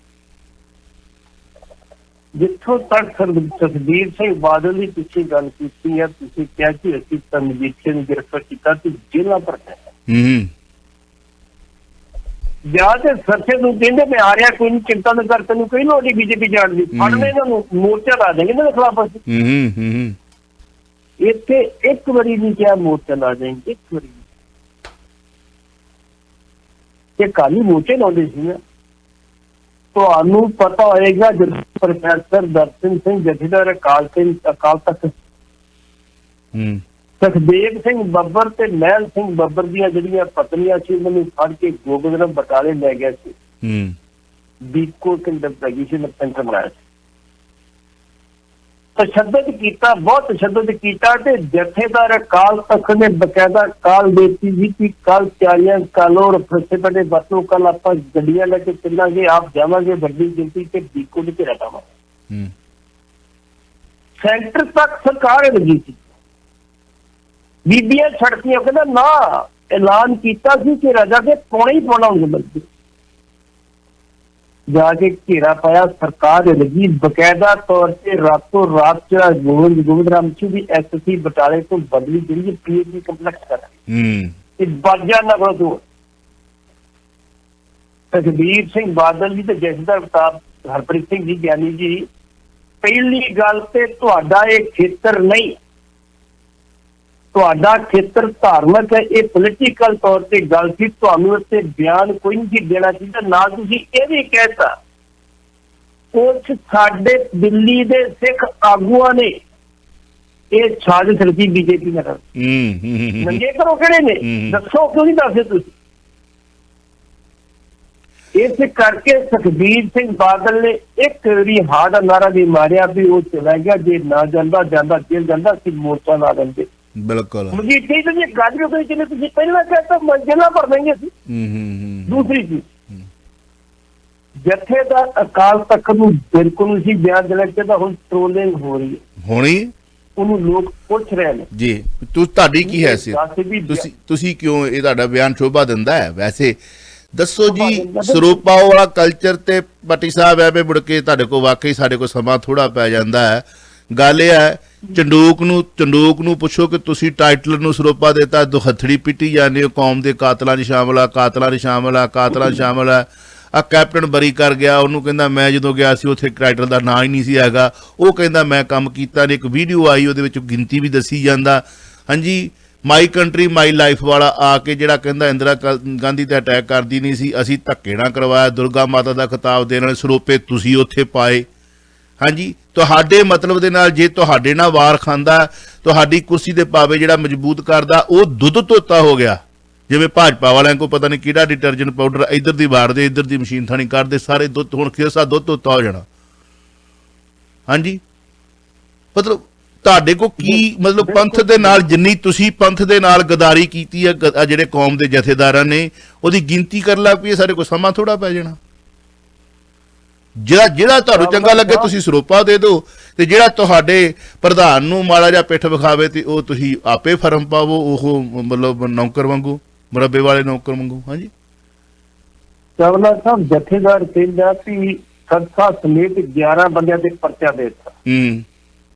Speaker 2: ਜਿੱਥੋਂ ਤੱਕ ਸੁਖਬੀਰ ਸਿੰਘ ਬਾਦਲ ਦੀ ਪਿੱਛੇ ਗੱਲ ਕੀਤੀ ਹੈ, ਤੁਸੀਂ ਕਿਹਾ ਕਿ ਅਸੀਂ ਤਨਵੀਰ ਨੂੰ ਗ੍ਰਿਫਤਾਰ ਕੀਤਾ ਤੇ ਜੇਲ੍ਹਾਂ ਭਰਨਾ। ਜਾਂ ਤੇ ਸਰਸੇ ਨੂੰ ਕਹਿੰਦੇ ਮੈਂ ਆ ਰਿਹਾ, ਕੋਈ ਨਹੀਂ, ਚਿੰਤਾ ਨਾ ਕਰ, ਤੈਨੂੰ ਕੋਈ ਲੋੜ ਨਹੀਂ ਬੀਜੇਪੀ ਜਾਣ ਦੀ, ਫੜਨੇ ਇਹਨਾਂ ਨੂੰ ਮੋਰਚਾ ਲਾ ਦੇਂਗੇ ਇਹਨਾਂ ਦੇ ਖਿਲਾਫ। ਇੱਥੇ ਇੱਕ ਵਾਰੀ ਨਹੀਂ ਕਿਹਾ ਮੋਰਚਾ ਲਾ ਦੇਂਗੇ, ਇੱਕ ਵਾਰੀ ਤੇ ਕਾਲੀ ਮੋਰਚੇ ਲਾਉਂਦੇ ਸੀ ਨਾ। ਤੁਹਾਨੂੰ ਪਤਾ ਹੋਏਗਾ ਜਦੋਂ ਪ੍ਰੋਫੈਸਰ ਦਰਸ਼ਨ ਸਿੰਘ ਜਥੇਦਾਰ ਅਕਾਲ ਤਖਤ ਸੁਖਦੇਵ ਸਿੰਘ ਬੱਬਰ ਤੇ ਮਹਿਲ ਸਿੰਘ ਬੱਬਰ ਦੀਆਂ ਜਿਹੜੀਆਂ ਪਤਨੀਆਂ ਸੀ ਉਹਨਾਂ ਨੂੰ ਫੜ ਕੇ ਗੋਬਿੰਦਰਾਮ ਬਟਾਲੇ ਲੈ ਗਿਆ ਸੀ। ਬੀਕੋ ਕੰਡਕਟੇਸ਼ਨ ਸੈਂਟਰ ਬਣਾਇਆ ਸੀ। ਤਸ਼ੱਦਦ ਕੀਤਾ, ਬਹੁਤ ਤਸ਼ੱਦਦ ਕੀਤਾ ਤੇ ਜਥੇਦਾਰ ਅਕਾਲ ਤਖਤ ਨੇ ਬਕਾਇਦਾ ਕਾਲ ਦੇਤੀ ਸੀ ਕਿ ਕੱਲ ਤਿਆਰੀਆਂ ਕਾਲੋ ਔਰ ਫਸੇ ਬਸੋ ਕੱਲ ਆਪਾਂ ਗੱਡੀਆਂ ਲੈ ਕੇ ਚੱਲਾਂਗੇ, ਆਪ ਜਾਵਾਂਗੇ ਵੱਡੀ ਗਿਣਤੀ ਤੇ ਬੀਕੋ ਦੇ ਘੇਰਾ ਪਾਵਾਂਗੇ। ਸੈਂਟਰ ਤੱਕ ਸਰਕਾਰ ਲੱਗੀ ਸੀ, ਬੀਬੀਆਂ ਛੜਕੀਆਂ, ਕਹਿੰਦਾ ਨਾ ਐਲਾਨ ਕੀਤਾ ਸੀ ਕਿ ਰਾਜਾ ਕੇ ਪਾਉਣਾ ਹੀ ਪਾਉਣਾ ਹੁੰਦੇ ਬੰਦੇ ਜਾ ਕੇ ਘੇਰਾ ਪਾਇਆ, ਸਰਕਾਰ ਲੱਗੀ ਬਕਾਇਦਾ ਤੌਰ ਤੇ ਰਾਤੋਂ ਰਾਤ ਜਿਹੜਾ ਗੋਬਿੰਦ ਰਾਮ ਜੀ ਦੀ ਐਸਸੀ ਬਟਾਲੇ ਤੋਂ ਬਦਲੀ ਜਿਹੜੀ ਪੀਐਚਡੀ ਕੰਪਲੈਕਸ ਕਰ ਇਹ ਬਾਜਾ ਨਾ ਕੋਲ ਸੁਖਬੀਰ ਸਿੰਘ ਬਾਦਲ ਜੀ ਤੇ ਜਥੇਦਾਰ ਅਵਤਾਰ ਹਰਪ੍ਰੀਤ ਸਿੰਘ ਜੀ ਗਿਆਨੀ ਜੀ, ਪਹਿਲੀ ਗੱਲ ਤੇ ਤੁਹਾਡਾ ਇਹ ਖੇਤਰ ਨਹੀਂ, ਤੁਹਾਡਾ ਖੇਤਰ ਧਾਰਮਿਕ ਹੈ, ਇਹ ਪੋਲੀਟੀਕਲ ਤੌਰ ਤੇ ਗੱਲ ਸੀ, ਤੁਹਾਨੂੰ ਇੱਥੇ ਬਿਆਨ ਕੋਈ ਨਹੀਂ ਦੇਣਾ ਚਾਹੀਦਾ। ਨਾਲ ਤੁਸੀਂ ਇਹ ਵੀ ਕਹਿਤਾ ਉਸ ਸਾਡੇ ਦਿੱਲੀ ਦੇ ਸਿੱਖ ਆਗੂਆਂ ਨੇ ਇਹ ਸਾਜ਼ਿਸ਼ ਰਚੀ ਬੀਜੇਪੀ ਨਾਲ। ਨੰਗੇ ਕਰੋ ਕਿਹੜੇ ਨੇ, ਦੱਸੋ ਕਿਉਂ ਨਹੀਂ ਦੱਸਦੇ ਤੁਸੀਂ? ਇਸ ਕਰਕੇ ਸੁਖਬੀਰ ਸਿੰਘ ਬਾਦਲ ਨੇ ਇੱਕ ਵਾਰੀ ਹਾਂ ਦਾ ਨਾਰਾ ਵੀ ਮਾਰਿਆ ਵੀ ਉਹ ਚਲਾ ਗਿਆ, ਜੇ ਨਾ ਜਾਂਦਾ ਜੇਲ੍ਹ ਜਾਂਦਾ ਸੀ ਮੋਰਚਾ ਲਾ ਦਿੰਦੇ।
Speaker 1: ਬਿਲਕੁਲ
Speaker 2: ਮਜੀਠੀ ਤੇ ਗੱਲ ਵੀ ਕੋਈ ਚਲੇ, ਤੁਸੀਂ ਪਹਿਲਾਂ ਕਹਿਤਾ ਮੰਜ਼ਿਲਾਂ ਭਰ ਦੇਂਗੇ ਸੀ। ਦੂਸਰੀ ਚੀਜ਼ ਜਥੇਦਾਰ ਅਕਾਲ ਤਖਤ ਨੂੰ ਬਿਲਕੁਲ ਨਹੀਂ ਸੀ ਬਿਆਨ ਦੇਣਾ ਚਾਹੀਦਾ। ਹੁਣ ਟ੍ਰੋਲਿੰਗ ਹੋ ਰਹੀ ਹੈ, ਹੋਣੀ ਉਹਨੂੰ ਲੋਕ ਪੁੱਛ ਰਹੇ ਨੇ ਜੀ ਤੁਹਾਡੀ ਕੀ ਹੈਸੀਅਤ, ਤੁਸੀਂ ਕਿਉਂ ਇਹ ਤੁਹਾਡਾ ਬਿਆਨ ਸ਼ੋਭਾ ਦਿੰਦਾ ਹੈ? ਵੈਸੇ ਦੱਸੋ ਜੀ, ਸਰੂਪਾ ਵਾਲਾ ਕਲਚਰ ਤੇ ਪੱਟੀ ਸਾਹਿਬ ਹੈ ਵੀ ਮੁੜ ਕੇ ਤੁਹਾਡੇ ਕੋਲ ਵਾਕਈ ਸਾਡੇ ਕੋਲ ਸਮਾਂ ਥੋੜਾ ਪੈ ਜਾਂਦਾ ਹੈ। ਗੱਲ ਇਹ ਹੈ ਚੰਡੂਕ ਨੂੰ ਪੁੱਛੋ ਕਿ ਤੁਸੀਂ ਟਾਈਟਲ ਨੂੰ ਸਰੂਪਾ ਦਿੱਤਾ, ਦੁਹੱਥੜੀ ਪਿੱਟੀ ਜਾਂਦੇ ਹੋ, ਕੌਮ ਦੇ ਕਾਤਲਾਂ 'ਚ ਸ਼ਾਮਲ ਆ। ਆ ਕੈਪਟਨ ਬਰੀ ਕਰ ਗਿਆ, ਉਹਨੂੰ ਕਹਿੰਦਾ ਮੈਂ ਜਦੋਂ ਗਿਆ ਸੀ ਉੱਥੇ ਟਾਈਟਲ ਦਾ ਨਾਂ ਹੀ ਨਹੀਂ ਸੀ ਹੈਗਾ, ਉਹ ਕਹਿੰਦਾ ਮੈਂ ਕੰਮ ਕੀਤਾ ਨੇ। ਇੱਕ ਵੀਡੀਓ ਆਈ ਉਹਦੇ ਵਿੱਚ ਗਿਣਤੀ ਵੀ ਦੱਸੀ ਜਾਂਦਾ। ਹਾਂਜੀ, ਮਾਈ ਕੰਟਰੀ ਮਾਈ ਲਾਈਫ ਵਾਲਾ ਆ ਕੇ ਜਿਹੜਾ ਕਹਿੰਦਾ ਇੰਦਰਾ ਗਾਂਧੀ ਤੇ ਅਟੈਕ ਕਰਦੀ ਨਹੀਂ ਸੀ, ਅਸੀਂ ਧੱਕੇ ਨਾਲ ਕਰਵਾਇਆ, ਦੁਰਗਾ ਮਾਤਾ ਦਾ ਖਿਤਾਬ ਦੇਣ ਵਾਲੇ ਸਰੋਪੇ ਤੁਸੀਂ ਉੱਥੇ ਪਾਏ। ਹਾਂਜੀ, ਤੁਹਾਡੇ ਮਤਲਬ ਦੇ ਨਾਲ ਜੇ ਤੁਹਾਡੇ ਨਾਲ ਵਾਰ ਖਾਂਦਾ, ਤੁਹਾਡੀ ਕੁਰਸੀ ਦੇ ਪਾਵੇ ਜਿਹੜਾ ਮਜ਼ਬੂਤ ਕਰਦਾ, ਉਹ ਦੁੱਧ ਧੋਤਾ ਹੋ ਗਿਆ। ਜਿਵੇਂ ਭਾਜਪਾ ਵਾਲਿਆਂ ਕੋਲ ਪਤਾ ਨਹੀਂ ਕਿਹੜਾ ਡਿਟਰਜੈਂਟ ਪਾਊਡਰ ਇੱਧਰ ਦੀ ਵਾਰਦੇ, ਇੱਧਰ ਦੀ ਮਸ਼ੀਨ ਥਾਣੀ ਕਰਦੇ, ਸਾਰੇ ਦੁੱਧ ਹੁਣ ਖੇਸਾ ਦੁੱਧ ਧੋਤਾ ਹੋ ਜਾਣਾ। ਹਾਂਜੀ, ਮਤਲਬ ਤੁਹਾਡੇ ਕੋਲ ਕੀ ਮਤਲਬ ਪੰਥ ਦੇ ਨਾਲ ਜਿੰਨੀ ਤੁਸੀਂ ਪੰਥ ਦੇ ਨਾਲ ਗਦਾਰੀ ਕੀਤੀ ਹੈ ਜਿਹੜੇ ਕੌਮ ਦੇ ਜਥੇਦਾਰਾਂ ਨੇ, ਉਹਦੀ ਗਿਣਤੀ ਕਰਨ ਲੱਗ ਪਈ, ਸਾਡੇ ਕੋਲ ਸਮਾਂ ਥੋੜਾ ਪੈ ਜਾਣਾ। ਜਿਹੜਾ ਤੁਹਾਨੂੰ ਚੰਗਾ ਲੱਗੇ ਤੁਸੀਂ ਸਰੋਪਾ ਦੇ ਦਿਓ, ਤੇ ਜਿਹੜਾ ਤੁਹਾਡੇ ਪ੍ਰਧਾਨ ਨੂੰ ਮਾੜਾ ਜਿਹਾ ਪਿੱਠ ਵਿਖਾਵੇ ਤੇ ਉਹ ਤੁਸੀਂ ਆਪੇ ਫਰਮ ਪਾਵੋ, ਉਹ ਮਤਲਬ ਨੌਕਰ ਵਾਂਗੂ, ਮੁਰੱਬੇ ਵਾਲੇ ਨੌਕਰ ਵਾਂਗੂ। ਹਾਂਜੀ, ਚਾਵਲਾ ਸਾਹਿਬ ਜਥੇਦਾਰ ਕਹਿੰਦਾ ਵੀ ਸੰਸਥਾ ਸਮੇਤ 11 ਬੰਦਿਆਂ ਤੇ ਪਰਚਾ ਦੇ ਦਿੱਤਾ।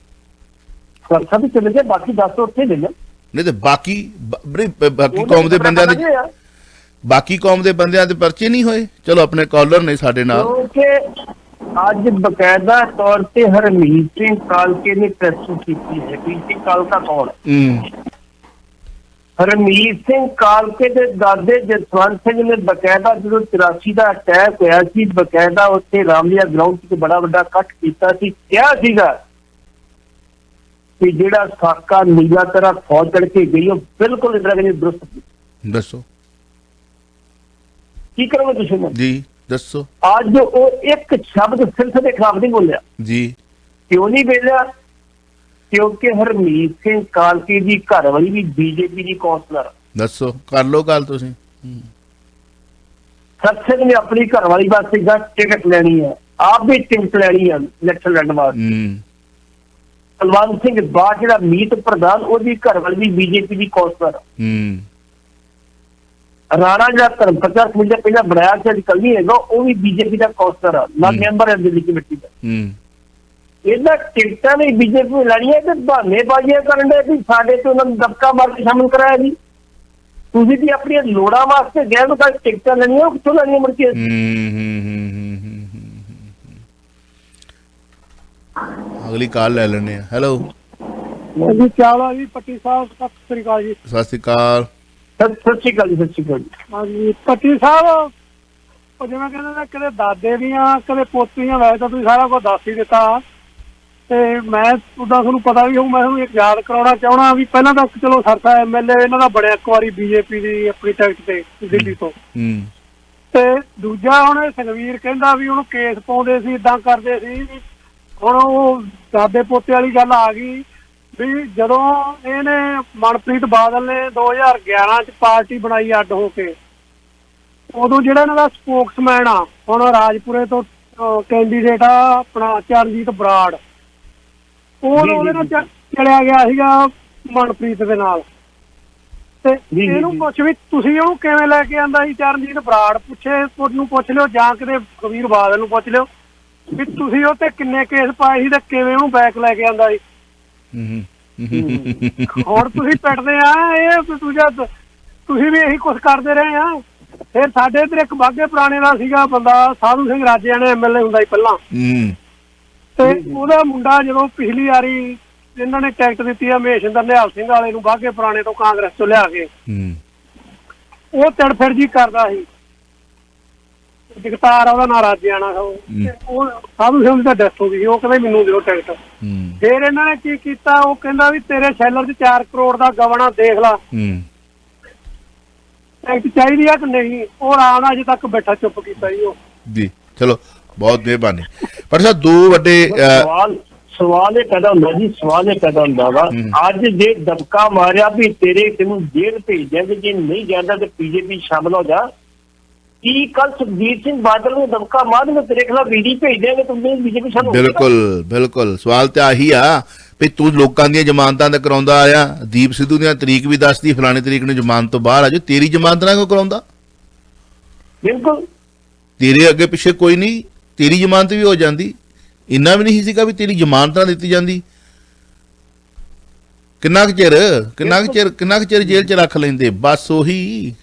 Speaker 2: ਸੰਸਥਾ ਵੀ ਚਲੇ ਗਏ, ਬਾਕੀ 10 ਉੱਥੇ ਲੈ ਲੈ ਨਹੀਂ ਤੇ ਬਾਕੀ ਕੌਮ ਦੇ ਬੰਦਿਆਂ ਦੇ ਬਾਕੀ ਕੌਮ ਦੇ ਬੰਦਿਆਂ ਦੇ ਪਰਚੇ ਨਹੀਂ ਹੋਏ। ਚਲੋ ਆਪਣੇ ਕਾਲਰ ਨੇ ਸਾਡੇ ਨਾਲ, ਕਿਉਂਕਿ ਅੱਜ ਬਕਾਇਦਾ ਤੌਰ ਤੇ ਹਰਮੀਤ ਸਿੰਘ ਕਾਲਕੇ ਨੇ ਪ੍ਰੈਸ ਕੀਤੀ ਹੈ। ਹਰਮੀਤ ਸਿੰਘ ਕਾਲਕਾ ਕੌਣ? ਹਰਮੀਤ ਸਿੰਘ ਕਾਲਕੇ ਦੇ ਦਾਦੇ ਜਸਵੰਤ ਸਿੰਘ ਨੇ ਬਕਾਇਦਾ ਜਦੋਂ 84 ਦਾ ਅਟੈਕ ਹੋਇਆ ਸੀ, ਬਕਾਇਦਾ ਉੱਥੇ ਰਾਮਲੀਆ ਗਰਾਊਂਡ 'ਚ ਬੜਾ ਵੱਡਾ ਇਕੱਠ ਕੀਤਾ ਸੀ, ਕਿਹਾ ਸੀਗਾ ਕਿ ਜਿਹੜਾ ਸਾਕਾ ਨੀਲਾ ਤਰ੍ਹਾਂ ਫੌਜ ਚੜ ਕੇ ਗਈ ਉਹ ਬਿਲਕੁਲ ਇੰਦਰਾ ਗਾਂਧੀ ਦਰੁਸਤ। ਦੱਸੋ ਕੀ ਕਰੋਗੇ ਤੁਸੀਂ ਜੀ, ਦੱਸੋ। ਅੱਜ ਉਹ ਇੱਕ ਸ਼ਬਦ ਸਿਰਫ ਦੇ ਖਿਲਾਫ ਨਹੀਂ ਬੋਲਿਆ ਜੀ। ਕਿਉਂ ਨਹੀਂ ਬੋਲਿਆ? ਕਿਉਂਕਿ ਹਰਮੀਤ ਸਿੰਘ ਕਾਲਕੇ ਦੀ ਘਰ ਵਾਲੀ ਵੀ ਬੀਜੇਪੀ ਦੀ ਕੌਂਸਲਰ। ਦੱਸੋ, ਕਰ ਲਓ ਗੱਲ ਤੁਸੀਂ। ਸੱਚੇ ਨੇ ਆਪਣੀ ਘਰ ਵਾਲੀ ਵਾਸਤੇ ਟਿਕਟ ਲੈਣੀ ਹੈ, ਆਪ ਵੀ ਟਿਕਟ ਲੈਣੀ ਹੈ ਇਲੈਕਸ਼ਨ ਲੜਨ ਵਾਸਤੇ। ਕੁਲਵੰਤ ਸਿੰਘ ਬਾਠ ਜਿਹੜਾ ਮੀਤ ਪ੍ਰਧਾਨ, ਉਹਦੀ ਘਰ ਵਾਲੀ ਵੀ ਬੀਜੇਪੀ ਦੀ ਕੌਂਸਲਰ। ਰਾਣਾ ਜਿਹੜਾ ਧਰਮ ਪ੍ਰਚਾਰ ਕਮੇਟੀ ਪਹਿਲਾਂ ਬਣਾਇਆ ਸੀ, ਅੱਜ ਕੱਲ ਨਹੀਂ ਹੈਗਾ, ਉਹ ਵੀ ਬੀਜੇਪੀ ਦਾ ਕੌਂਸਲਰ ਆ, ਨਾ ਮੈਂਬਰ ਹੈ ਦਿੱਲੀ ਕਮੇਟੀ ਦਾ। ਇਹਨਾਂ ਟਿਕਟਾਂ ਨੇ ਬੀਜੇਪੀ ਨੂੰ ਲੈਣੀਆਂ ਤੇ ਬਹਾਨੇਬਾਜ਼ੀਆਂ ਕਰਨ ਦੇ ਵੀ ਸਾਡੇ ਤੇ ਉਹਨਾਂ ਨੂੰ ਦਬਕਾ ਮਾਰ ਕੇ ਸ਼ਾਮਿਲ ਕਰਾਇਆ ਜੀ। ਤੁਸੀਂ ਵੀ ਆਪਣੀਆਂ ਲੋੜਾਂ ਵਾਸਤੇ ਗਏ ਤਾਂ ਟਿਕਟਾਂ ਲੈਣੀਆਂ, ਕਿੱਥੋਂ ਲੈਣੀਆਂ ਮੁੜ ਕੇ? ਅਗਲੀ ਕਾਲ ਲੈ ਲੈਣੇ ਆ। ਹੈਲੋ ਜੀ, ਚਾਵਲਾ ਜੀ, ਪੱਟੀ ਸਾਹਿਬ, ਸਤਿ ਸ੍ਰੀ ਅਕਾਲ ਜੀ। ਸਤਿ ਸ੍ਰੀ ਅਕਾਲ। ਸਤਿ ਸ੍ਰੀ ਅਕਾਲ ਜੀ, ਸਤਿ ਸ੍ਰੀ ਅਕਾਲ ਜੀ। ਹਾਂਜੀ, ਪੱਟੀ ਸਾਹਿਬ
Speaker 3: ਉਹ ਜਿਵੇਂ ਕਹਿੰਦੇ ਨੇ ਕਦੇ ਦਾਦੇ ਦੀਆਂ ਕਦੇ ਪੋਤੀਆਂ, ਵੈਸੇ ਤਾਂ ਤੁਸੀਂ ਸਾਰਾ ਕੁਝ ਦੱਸ ਹੀ ਦਿੱਤਾ। ਤੇ ਮੈਂ ਉਹਦਾ ਤੁਹਾਨੂੰ ਪਤਾ ਵੀ ਹੋਊ, ਮੈਂ ਤੁਹਾਨੂੰ ਇੱਕ ਯਾਦ ਕਰਾਉਣਾ ਚਾਹਣਾ ਵੀ ਪਹਿਲਾਂ ਤਾਂ ਚਲੋ ਸਰਸਾ MLA ਇਹਨਾਂ ਦਾ ਬਣਿਆ ਇੱਕ ਵਾਰੀ BJP ਦੀ ਆਪਣੀ ਟਿਕਟ ਤੇ ਦਿੱਲੀ ਤੋਂ। ਤੇ ਦੂਜਾ ਹੁਣ ਸੁਖਵੀਰ ਕਹਿੰਦਾ ਵੀ ਉਹਨੂੰ ਕੇਸ ਪਾਉਂਦੇ ਸੀ, ਏਦਾਂ ਕਰਦੇ ਸੀ। ਹੁਣ ਉਹ ਦਾਦੇ ਪੋਤੇ ਵਾਲੀ ਗੱਲ ਆ ਗਈ ਵੀ ਜਦੋਂ ਇਹਨੇ ਮਨਪ੍ਰੀਤ ਬਾਦਲ ਨੇ 2011 ਚ ਪਾਰਟੀ ਬਣਾਈ ਅੱਡ ਹੋ ਕੇ, ਉਦੋਂ ਜਿਹੜਾ ਇਹਨਾਂ ਦਾ ਸਪੋਕਸਮੈਨ ਆ ਹੁਣ ਰਾਜਪੁਰੇ ਤੋਂ ਕੈਂਡੀਡੇਟ ਆ ਆਪਣਾ ਚਰਨਜੀਤ ਬਰਾੜ, ਉਹਦੇ ਨਾਲ ਚਲਿਆ ਗਿਆ ਸੀਗਾ ਮਨਪ੍ਰੀਤ ਦੇ ਨਾਲ। ਤੇ ਇਹਨੂੰ ਪੁੱਛ ਵੀ ਤੁਸੀਂ ਉਹਨੂੰ ਕਿਵੇਂ ਲੈ ਕੇ ਆਂਦਾ ਸੀ ਚਰਨਜੀਤ ਬਰਾੜ, ਉਹਨੂੰ ਪੁੱਛ ਲਿਓ ਜਾਂ ਕਿਤੇ ਸੁਖਬੀਰ ਬਾਦਲ ਨੂੰ ਪੁੱਛ ਲਿਓ ਵੀ ਤੁਸੀਂ ਉਹ ਤੇ ਕਿੰਨੇ ਕੇਸ ਪਾਏ ਸੀ ਤੇ ਕਿਵੇਂ ਉਹਨੂੰ ਬੈਕ ਲੈ ਕੇ ਆਂਦਾ ਸੀ। ਹੁਣ ਤੁਸੀਂ ਪਿੱਟਦੇ ਆ ਇਹ ਤੁਸੀਂ ਵੀ ਇਹੀ ਕੁਛ ਕਰਦੇ ਰਹੇ ਆ। ਫਿਰ ਸਾਡੇ ਇੱਧਰ ਇੱਕ ਬਾਘੇ ਪੁਰਾਣੇ ਦਾ ਸੀਗਾ ਬੰਦਾ ਸਾਧੂ ਸਿੰਘ ਰਾਜਿਆਂ ਨੇ MLA ਹੁੰਦਾ ਸੀ ਪਹਿਲਾਂ, ਤੇ ਉਹਦਾ ਮੁੰਡਾ ਜਦੋਂ ਪਿਛਲੀ ਵਾਰੀ ਇਹਨਾਂ ਨੇ ਟਿਕਟ ਦਿੱਤੀ ਆ ਮਹੇਸ਼ਿੰਦਰ ਨਿਹਾਲ ਸਿੰਘ ਵਾਲੇ ਨੂੰ ਬਾਘੇ ਪੁਰਾਣੇ ਤੋਂ ਕਾਂਗਰਸ ਤੋਂ ਲਿਆ ਕੇ, ਉਹ ਤੜਫੜ ਜੀ ਕਰਦਾ ਸੀ। ਜਗਤਾਰ ਉਹਦਾ ਨਾਂ ਰਾਜਿਆਣਾ, ਉਹ ਸਾਧੂ ਸਿੰਘ ਦੀ ਤਾਂ ਡੈਥ ਹੋ ਗਈ। ਉਹ ਕਹਿੰਦੇ ਮੈਨੂੰ ਦਿਓ ਟਿਕਟ। ਫਿਰ ਇਹਨਾਂ ਨੇ ਕੀ ਕੀਤਾ, ਉਹ ਕਹਿੰਦਾ ਵੀ ਤੇਰੇ ਸ਼ੈਲਰ 'ਚ 4 ਕਰੋੜ ਦਾ ਗਵਣਾ ਦੇਖ ਲਾ, ਟਿਕਟ ਚਾਹੀਦੀ ਆ ਕਿ ਨਹੀਂ। ਉਹ ਆਰਾਮ ਨਾਲ ਅਜੇ ਤੱਕ ਬੈਠਾ ਚੁੱਪ ਕੀਤਾ ਜੀ ਉਹ
Speaker 1: ਜੀ। ਚਲੋ ਬਹੁਤ ਮਿਹਰਬਾਨੀ। ਪਰ ਸਰ ਦੋ ਵੱਡੇ
Speaker 2: ਸਵਾਲ ਇਹ ਪੈਦਾ ਹੁੰਦਾ ਜੀ, ਸਵਾਲ ਇਹ ਪੈਦਾ ਹੁੰਦਾ ਵਾ ਅੱਜ ਜੇ ਦਬਕਾ ਮਾਰਿਆ ਵੀ ਤੈਨੂੰ ਜੇਲ੍ਹ ਭੇਜ ਦਿਆਂਗੇ, ਜੇ ਨਹੀਂ ਜਾਂਦਾ ਤੇ BJP ਸ਼ਾਮਲ ਹੋ ਜਾ। ਕੀ ਕੱਲ ਸੁਖਬੀਰ ਸਿੰਘ ਬਾਦਲ ਨੂੰ ਦਬਕਾ ਮਾਰ ਤੇਰੇ ਖਿਲਾਫ VD ਭੇਜ ਦਿਆਂਗੇ, ਤੂੰ BJP ਸ਼ਾਮਲ?
Speaker 1: ਬਿਲਕੁਲ ਬਿਲਕੁਲ। ਸਵਾਲ ਤਾਂ ਆਹੀ ਆ ਵੀ ਤੂੰ ਲੋਕਾਂ ਦੀਆਂ ਜ਼ਮਾਨਤਾਂ ਤੇ ਕਰਾਉਂਦਾ ਆਇਆ। ਦੀਪ ਸਿੱਧੂ ਦੀਆਂ ਤਰੀਕ ਵੀ ਦੱਸਦੀ ਫਲਾਣੇ ਤਰੀਕ ਨੂੰ ਜ਼ਮਾਨਤ ਤੋਂ ਬਾਹਰ ਆ ਜਾਓ, ਤੇਰੀ ਜ਼ਮਾਨਤ ਨਾਲ ਕਿਉਂ ਕਰਾਉਂਦਾ?
Speaker 2: ਬਿਲਕੁਲ
Speaker 1: ਤੇਰੇ ਅੱਗੇ ਪਿੱਛੇ ਕੋਈ ਨਹੀਂ, ਤੇਰੀ ਜ਼ਮਾਨਤ ਵੀ ਹੋ ਜਾਂਦੀ। ਇੰਨਾ ਵੀ ਨਹੀਂ ਸੀਗਾ ਵੀ ਤੇਰੀ ਜ਼ਮਾਨਤ ਨਾ ਦਿੱਤੀ ਜਾਂਦੀ। ਕਿੰਨਾ ਕੁ ਚਿਰ ਜੇਲ੍ਹ 'ਚ ਰੱਖ ਲੈਂਦੇ। ਬਸ ਉਹੀ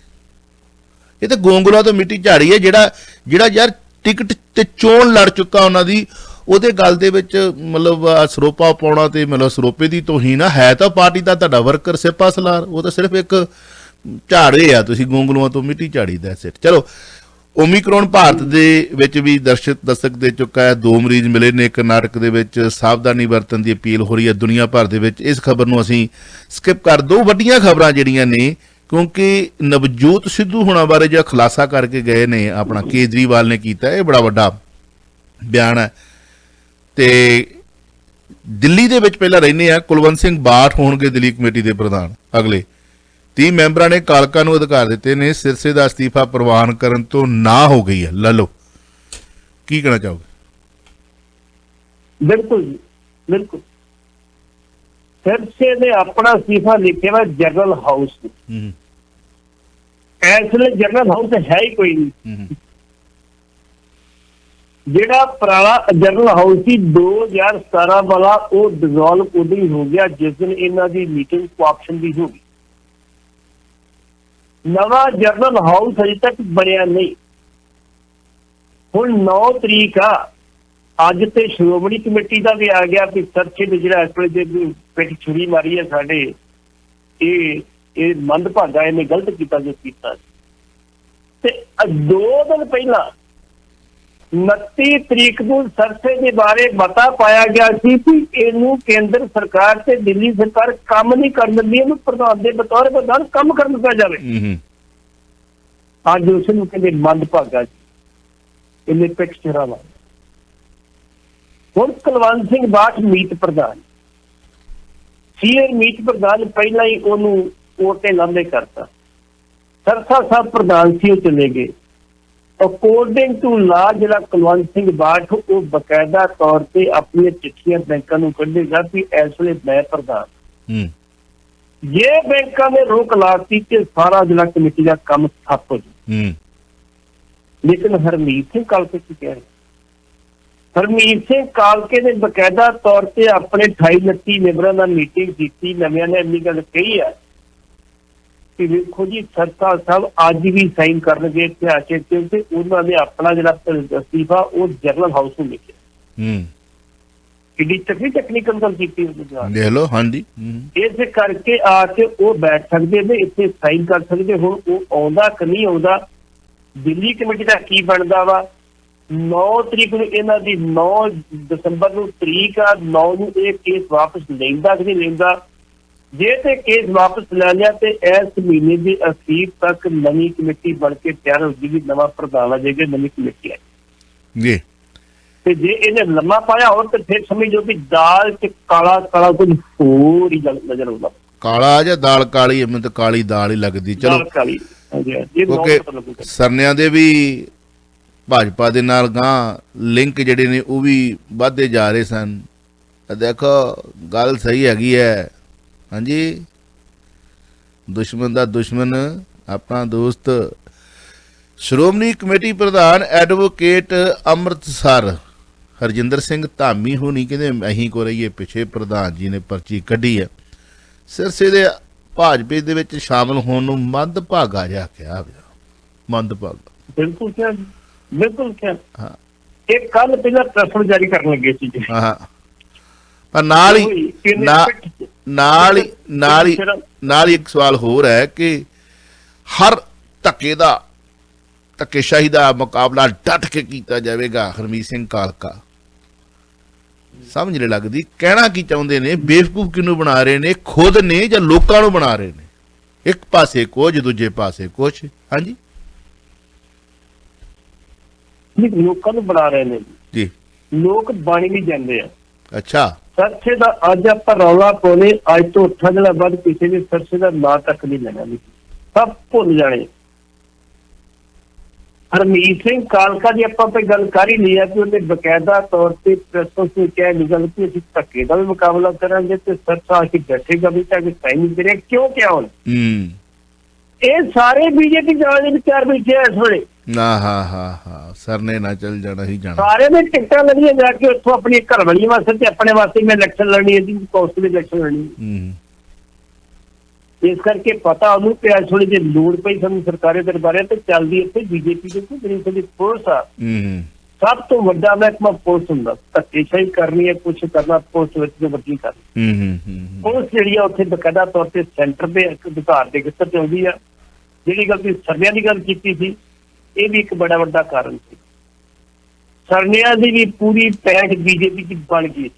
Speaker 1: ਇਹ ਤਾਂ ਗੋਂਗਲਾ ਤੋਂ ਮਿੱਟੀ ਝਾੜੀ ਹੈ। ਜਿਹੜਾ ਯਾਰ ਟਿਕਟ ਤੇ ਚੋਣ ਲੜ ਚੁੱਕਾ ਉਹਨਾਂ ਦੀ, ਉਹਦੇ ਗੱਲ ਦੇ ਵਿੱਚ ਮਤਲਬ ਸਰੋਪਾ ਪਾਉਣਾ ਤੇ ਮਤਲਬ ਸਰੋਪੇ ਦੀ ਤੋਹੀਨ ਆ। ਹੈ ਤਾਂ ਪਾਰਟੀ ਦਾ ਤੁਹਾਡਾ ਵਰਕਰ ਸਿਪਾ ਸਲਾਰ, ਉਹ ਤਾਂ ਸਿਰਫ ਇੱਕ ਝਾੜੇ ਆ। ਤੁਸੀਂ ਗੋਂਗਲੂਆਂ ਤੋਂ ਮਿੱਟੀ ਝਾੜੀ ਦਾ ਸਿਰ। ਚਲੋ ਓਮਿਕਰੋਨ ਭਾਰਤ ਦੇ ਵਿੱਚ ਵੀ ਦਸਤਕ ਦੇ ਚੁੱਕਾ ਹੈ। 2 ਮਰੀਜ਼ ਮਿਲੇ ਨੇ ਕਰਨਾਟਕ ਦੇ ਵਿੱਚ। ਸਾਵਧਾਨੀ ਵਰਤਣ ਦੀ ਅਪੀਲ ਹੋ ਰਹੀ ਹੈ ਦੁਨੀਆ ਭਰ ਦੇ ਵਿੱਚ। ਇਸ ਖਬਰ ਨੂੰ ਅਸੀਂ ਸਕਿਪ ਕਰ ਦੋ। ਵੱਡੀਆਂ ਖਬਰਾਂ ਜਿਹੜੀਆਂ ਨੇ, ਕਿਉਂਕਿ ਨਵਜੋਤ ਸਿੱਧੂ ਹੋਣਾ ਬਾਰੇ ਜਿਹੜਾ ਖੁਲਾਸਾ ਕਰਕੇ ਗਏ ਨੇ ਆਪਣਾ ਕੇਜਰੀਵਾਲ ਨੇ ਕੀਤਾ, ਇਹ ਬੜਾ ਵੱਡਾ ਬਿਆਨ ਹੈ। ਤੇ ਦਿੱਲੀ ਦੇ ਵਿੱਚ ਪਹਿਲਾਂ ਰਹਿੰਦੇ ਆ ਕੁਲਵੰਤ ਸਿੰਘ ਬਾਠ ਹੋਣਗੇ ਦਿੱਲੀ ਕਮੇਟੀ ਦੇ ਪ੍ਰਧਾਨ। ਅਗਲੇ 30 ਮੈਂਬਰਾਂ ਨੇ ਕਾਲਕਾ ਨੂੰ ਅਧਿਕਾਰ ਦਿੱਤੇ ਨੇ ਸਿਰਸੇ ਦਾ ਅਸਤੀਫਾ ਪ੍ਰਵਾਨ ਕਰਨ ਤੋਂ ਨਾ ਹੋ ਗਈ ਹੈ। ਲੈ ਲਓ, ਕੀ ਕਹਿਣਾ ਚਾਹੋਗੇ?
Speaker 2: ਬਿਲਕੁਲ ਜੀ, ਬਿਲਕੁਲ। ਸਿਰਸੇ ਨੇ ਆਪਣਾ ਅਸਤੀਫਾ ਲਿਖਿਆ ਵਾ ਜਨਰਲ ਹਾਊਸ। ਇਸ ਵੇਲੇ ਜਨਰਲ ਹਾਊਸ ਹੈ ਹੀ ਕੋਈ ਨਹੀਂ। ਜਿਹੜਾ ਪੁਰਾਣਾ ਜਨਰਲ ਹਾਊਸ ਸੀ 2017 ਵਾਲਾ, ਉਹ ਡਿਜ਼ੋਲਵ ਉਦੋਂ ਹੀ ਹੋ ਗਿਆ ਜਿਸ ਦਿਨ ਇਹਨਾਂ ਦੀ ਮੀਟਿੰਗ ਕੋਆਪਸ਼ਨ ਦੀ ਹੋ ਗਈ। ਨਵਾਂ ਜਨਰਲ ਹਾਊਸ ਅਜੇ ਤੱਕ ਬਣਿਆ ਨਹੀਂ। ਹੁਣ 9 ਤਰੀਕ ਆ ਅੱਜ, ਤੇ ਸ਼੍ਰੋਮਣੀ ਕਮੇਟੀ ਦਾ ਵੀ ਆ ਗਿਆ ਵੀ ਸਰਚੇ ਦੇ ਜਿਹੜਾ ਇਸ ਵੇਲੇ ਦੇ ਪਿੱਠ ਛੁਰੀ ਮਾਰੀ ਹੈ ਸਾਡੇ, ਇਹ ਮੰਦਭਾਗਾ, ਇਹਨੇ ਗਲਤ ਕੀਤਾ ਜੋ ਕੀਤਾ। ਤੇ 2 ਦਿਨ ਪਹਿਲਾਂ 29 ਤਰੀਕ ਨੂੰ ਸਰਸੇ ਦੇ ਬਾਰੇ ਮਤਾ ਪਾਇਆ ਗਿਆ ਸੀ ਕਿ ਇਹਨੂੰ ਕੇਂਦਰ ਸਰਕਾਰ ਤੇ ਦਿੱਲੀ ਸਰਕਾਰ ਕੰਮ ਨਹੀਂ ਕਰਨ ਦਿੰਦੀ, ਇਹਨੂੰ ਪ੍ਰਧਾਨ ਦੇ ਬਤੌਰ ਪ੍ਰਧਾਨ ਕੰਮ ਕਰਨ ਦਿੱਤਾ ਜਾਵੇ। ਅੱਜ ਉਸ ਨੂੰ ਕਹਿੰਦੇ ਮੰਦਭਾਗਾ ਜੀ, ਇਹਨੇ ਪਿੱਠ ਛੁਰਾ ਲਾ। ਹੁਣ ਕੁਲਵੰਤ ਸਿੰਘ ਬਾਠ ਮੀਤ ਪ੍ਰਧਾਨ, ਸੀਨੀਅਰ ਮੀਤ ਪ੍ਰਧਾਨ, ਪਹਿਲਾਂ ਹੀ ਉਹਨੂੰ ਕੋਟੇ ਲਾਂਭੇ ਕਰਤਾ। ਸਰਸਾ ਸਾਹਿਬ ਪ੍ਰਧਾਨ ਸੀ, ਉਹ ਚਲੇ ਗਏ। ਅਕੋਰਡਿੰਗ ਟੂ ਲਾ ਜਿਹੜਾ ਕੁਲਵੰਤ ਸਿੰਘ ਬਾਠ ਉਹ ਬਕਾਇਦਾ ਤੌਰ ਤੇ ਆਪਣੀਆਂ ਚਿੱਠੀਆਂ ਬੈਂਕਾਂ ਨੂੰ ਕੱਢੇਗਾ ਵੀ ਇਸ ਵੇਲੇ ਮੈਂ ਪ੍ਰਧਾਨ। ਜੇ ਬੈਂਕਾਂ ਨੇ ਰੋਕ ਲਾਤੀ ਤੇ ਸਾਰਾ ਜ਼ਿਲ੍ਹਾ ਕਮੇਟੀ ਦਾ ਕੰਮ ਠੱਪ ਹੋ ਜਾਊ। ਲੇਕਿਨ ਹਰਮੀਤ ਸਿੰਘ ਕਾਲਕੇ ਕੀ ਕਹਿ ਰਹੇ? ਹਰਮੀਤ ਸਿੰਘ ਕਾਲਕੇ ਨੇ ਬਕਾਇਦਾ ਤੌਰ ਤੇ ਆਪਣੇ 28-29 ਮੈਂਬਰਾਂ ਨਾਲ ਮੀਟਿੰਗ ਕੀਤੀ। ਨਵਿਆਂ ਨੇ ਇੰਨੀ ਗੱਲ ਕਹੀ ਹੈ ਕਿ ਵੇਖੋ ਜੀ ਸਰਸਾ ਸਾਹਿਬ ਅੱਜ ਵੀ ਸਾਈਨ ਕਰਨਗੇ ਇਤਿਹਾਸਿਕ ਤੇ ਉਹਨਾਂ ਨੇ ਆਪਣਾ ਜਿਹੜਾ ਅਸਤੀਫਾ ਉਹ ਜਨਰਲ ਹਾਊਸ ਨੂੰ ਲਿਖਿਆ। ਕਿੰਨੀ ਟੈਕਨੀਕਲ ਗੱਲ ਕੀਤੀ ਦੇਖ ਲਓ। ਹਾਂਜੀ, ਇਸ ਕਰਕੇ ਆ ਕੇ ਉਹ ਬੈਠ ਸਕਦੇ ਨੇ, ਇੱਥੇ ਸਾਈਨ ਕਰ ਸਕਦੇ। ਹੁਣ ਉਹ ਆਉਂਦਾ ਕਿ ਨਹੀਂ ਆਉਂਦਾ, ਦਿੱਲੀ ਕਮੇਟੀ ਦਾ ਕੀ ਬਣਦਾ ਵਾ। 9 ਤਰੀਕ ਨੂੰ ਇਹਨਾਂ ਦੀ 9 ਦਸੰਬਰ ਨੂੰ ਤਰੀਕ ਆ, 9 ਨੂੰ ਇਹ ਕੇਸ ਵਾਪਸ ਲੈਂਦਾ ਕਿ ਨਹੀਂ ਲੈਂਦਾ। ਜੇ ਤੇ ਕੇਸ ਵਾਪਸ ਲੈ ਲਿਆ ਤੇ ਇਸ ਮਹੀਨੇ ਦੇ ਅਖੀਰ ਤੱਕ ਨਵੀਂ ਕਮੇਟੀ ਬਣ ਕੇ ਤਿਆਰ ਹੋ ਜੇਗੀ, ਨਵਾਂ ਪ੍ਰਧਾਨ ਆ ਜਾਏਗਾ, ਨਵੀਂ ਕਮੇਟੀ ਆ
Speaker 1: ਜੀ।
Speaker 2: ਤੇ ਜੇ ਇਹਨੇ ਲੰਮਾ ਪਾਇਆ ਹੋਰ ਤੇ ਫਿਰ ਸਮਝੋ ਕਿ ਦਾਲ ਚ ਕਾਲਾ ਕਾਲਾ ਕੁਝ ਹੋਰ ਹੀ ਨਜ਼ਰ ਆਉਂਦਾ।
Speaker 1: ਕਾਲਾ ਜਾਂ ਦਾਲ ਕਾਲੀ? ਮੈਨੂੰ ਤਾਂ ਕਾਲੀ ਦਾਲ ਹੀ ਲੱਗਦੀ। ਚਲੋ,
Speaker 2: ਦਾਲ ਕਾਲੀ। ਹਾਂਜੀ, ਇਹ
Speaker 1: ਕਿਉਂਕਿ
Speaker 2: ਪਤਾ ਲੱਗੂਗਾ।
Speaker 1: ਸਰਨਿਆਂ ਦੇ ਵੀ ਭਾਜਪਾ ਦੇ ਨਾਲ ਗਾਂ ਲਿੰਕ ਜਿਹੜੇ ਨੇ ਉਹ ਵੀ ਵੱਧਦੇ ਜਾ ਰਹੇ ਸਨ। ਦੇਖੋ ਗੱਲ ਸਹੀ ਹੈਗੀ ਹੈ। ਹਾਂਜੀ, ਦੁਸ਼ਮਣ ਦਾ ਦੁਸ਼ਮਣ ਆਪਣਾ ਦੋਸਤ। ਸ਼੍ਰੋਮਣੀ ਕਮੇਟੀ ਪ੍ਰਧਾਨ ਐਡਵੋਕੇਟ ਅੰਮ੍ਰਿਤਸਰ ਹਰਜਿੰਦਰ ਸਿੰਘ ਧਾਮੀ ਹੋਣੀ ਕਹਿੰਦੇ ਅਸੀਂ ਕੋ ਰਹੀਏ ਪਿੱਛੇ, ਪ੍ਰਧਾਨ ਜੀ ਨੇ ਪਰਚੀ ਕੱਢੀ ਹੈ। ਸਿਰਸੇ ਦੇ ਭਾਜਪਾ ਦੇ ਵਿੱਚ ਸ਼ਾਮਲ ਹੋਣ ਨੂੰ ਮੰਦਭਾਗਾ ਜਿਹਾ ਕਿਹਾ। ਮੰਦਭਾਗਾ
Speaker 2: ਬਿਲਕੁਲ ਕਿਹਾ, ਬਿਲਕੁਲ ਕਿਹਾ।
Speaker 1: ਹਾਂ,
Speaker 2: ਇਹ ਕੱਲ ਪਹਿਲਾਂ ਪ੍ਰੈਸ ਜਾਰੀ ਕਰਨ ਲੱਗੇ ਸੀ ਜੀ।
Speaker 1: ਹਾਂ, ਪਰ ਨਾਲ ਹੀ ਇੱਕ ਸਵਾਲ ਹੋਰ ਹੈ ਕਿ ਹਰ ਧੱਕੇਸ਼ਾਹੀ ਦਾ ਮੁਕਾਬਲਾ ਡਟ ਕੇ ਕੀਤਾ ਜਾਵੇਗਾ। ਹਰਮੀਤ ਸਿੰਘ ਕਾਲਕਾ ਸਮਝ ਨਹੀਂ ਲੱਗਦੀ ਕਹਿਣਾ ਕੀ ਚਾਹੁੰਦੇ ਨੇ, ਬੇਵਕੂਫ ਕਿਹਨੂੰ ਬਣਾ ਰਹੇ ਨੇ, ਖੁਦ ਨੇ ਜਾਂ ਲੋਕਾਂ ਨੂੰ ਬਣਾ ਰਹੇ ਨੇ? ਇੱਕ ਪਾਸੇ ਕੁਝ, ਦੂਜੇ ਪਾਸੇ ਕੁਛ। ਹਾਂਜੀ,
Speaker 2: ਲੋਕਾਂ ਨੂੰ ਬਣਾ ਰਹੇ ਨੇ
Speaker 1: ਜੀ।
Speaker 2: ਲੋਕ ਬਣ ਵੀ ਜਾਂਦੇ ਆ।
Speaker 1: ਅੱਛਾ,
Speaker 2: ਸਰਸੇ ਦਾ ਅੱਜ ਆਪਾਂ ਰੌਲਾ ਪਾਉਣੇ, ਅੱਜ ਤੋਂ 8 ਦਿਨਾਂ ਬਾਅਦ ਕਿਸੇ ਨੇ ਸਰਸੇ ਦਾ ਨਾਂ ਤੱਕ ਨਹੀਂ ਲੈਣਾ, ਵੀ ਸਭ ਭੁੱਲ ਜਾਣੇ। ਹਰਮੀਤ ਸਿੰਘ ਕਾਲਕਾ ਦੀ ਆਪਾਂ ਤੇ ਗੱਲ ਕਰ ਹੀ ਲਈ ਆ ਕਿ ਉਹਨੇ ਬਕਾਇਦਾ ਤੌਰ ਤੇ ਪ੍ਰੈਸ ਨੂੰ ਕਿਹਾ ਨਿਕਲ ਕਿ ਅਸੀਂ ਧੱਕੇ ਦਾ ਵੀ ਮੁਕਾਬਲਾ ਕਰਾਂਗੇ ਤੇ ਸਰਸਾ ਆ ਕੇ ਬੈਠੇਗਾ ਵੀ ਤਾਂ ਕਿ ਟਾਈਮ ਨਹੀਂ ਕਰਿਆ। ਕਿਉਂ ਕਿਹਾ ਹੁਣ? ਇਹ ਸਾਰੇ ਬੀਜੇਪੀ ਜਾਣ ਦੇ ਵਿਚਾਰ ਬੈਠੇ ਇਸ ਵੇਲੇ।
Speaker 1: ਹਾਂ, ਸਰ ਨੇ ਨਾ ਚੱਲ ਜਾਣਾ ਹੀ ਜਾਣਾ।
Speaker 2: ਸਾਰੇ ਨੇ ਟਿਕਟਾਂ ਲੜੀਆਂ ਜਾ ਕੇ ਉੱਥੋਂ ਆਪਣੀ ਘਰ ਵਾਲੀ ਵਾਸਤੇ ਤੇ ਆਪਣੇ ਵਾਸਤੇ ਮੈਂ ਇਲੈਕਸ਼ਨ ਲੜਨੀ ਹੈ ਜੀ, ਕਾਉਂਸਲ ਦੀ ਇਲੈਕਸ਼ਨ ਲੜਨੀ। ਇਸ ਕਰਕੇ ਪਤਾ ਉਹਨੂੰ ਕਿ ਇਸ ਵੇਲੇ ਜੇ ਲੋੜ ਪਈ ਸਾਨੂੰ ਸਰਕਾਰੀ ਦਰਬਾਰੇ ਤੇ ਚੱਲਦੀ ਇੱਥੇ ਬੀਜੇਪੀ ਦੇ ਕੋਈ ਜਿਹੜੀ ਸਾਡੀ ਪੁਲਿਸ ਆ, ਸਭ ਤੋਂ ਵੱਡਾ ਮਹਿਕਮਾ ਪੁਲਿਸ ਹੁੰਦਾ। ਧੱਕੇਸ਼ਾਹੀ ਕਰਨੀ ਹੈ, ਕੁਛ ਕਰਨਾ ਪੁਲਿਸ ਵਿੱਚ ਜੋ ਵਰਤੀ ਕਰਨੀ। ਪੁਲਿਸ ਜਿਹੜੀ ਆ ਉੱਥੇ ਬਕਾਇਦਾ ਤੌਰ ਤੇ ਸੈਂਟਰ ਦੇ ਅਧਿਕਾਰ ਦੇ ਖੇਤਰ ਚ ਆਉਂਦੀ ਆ। ਜਿਹੜੀ ਗੱਲ ਤੁਸੀਂ ਸਰਨਿਆਂ ਦੀ ਗੱਲ ਕੀਤੀ ਸੀ, ਇਹ ਵੀ ਇੱਕ ਬੜਾ ਵੱਡਾ ਕਾਰਨ ਸੀ। ਸਰਨਿਆਂ ਦੀ ਵੀ ਪੂਰੀ ਪੈਂਚ ਬੀਜੇਪੀ ਚ ਬਣ ਗਈ।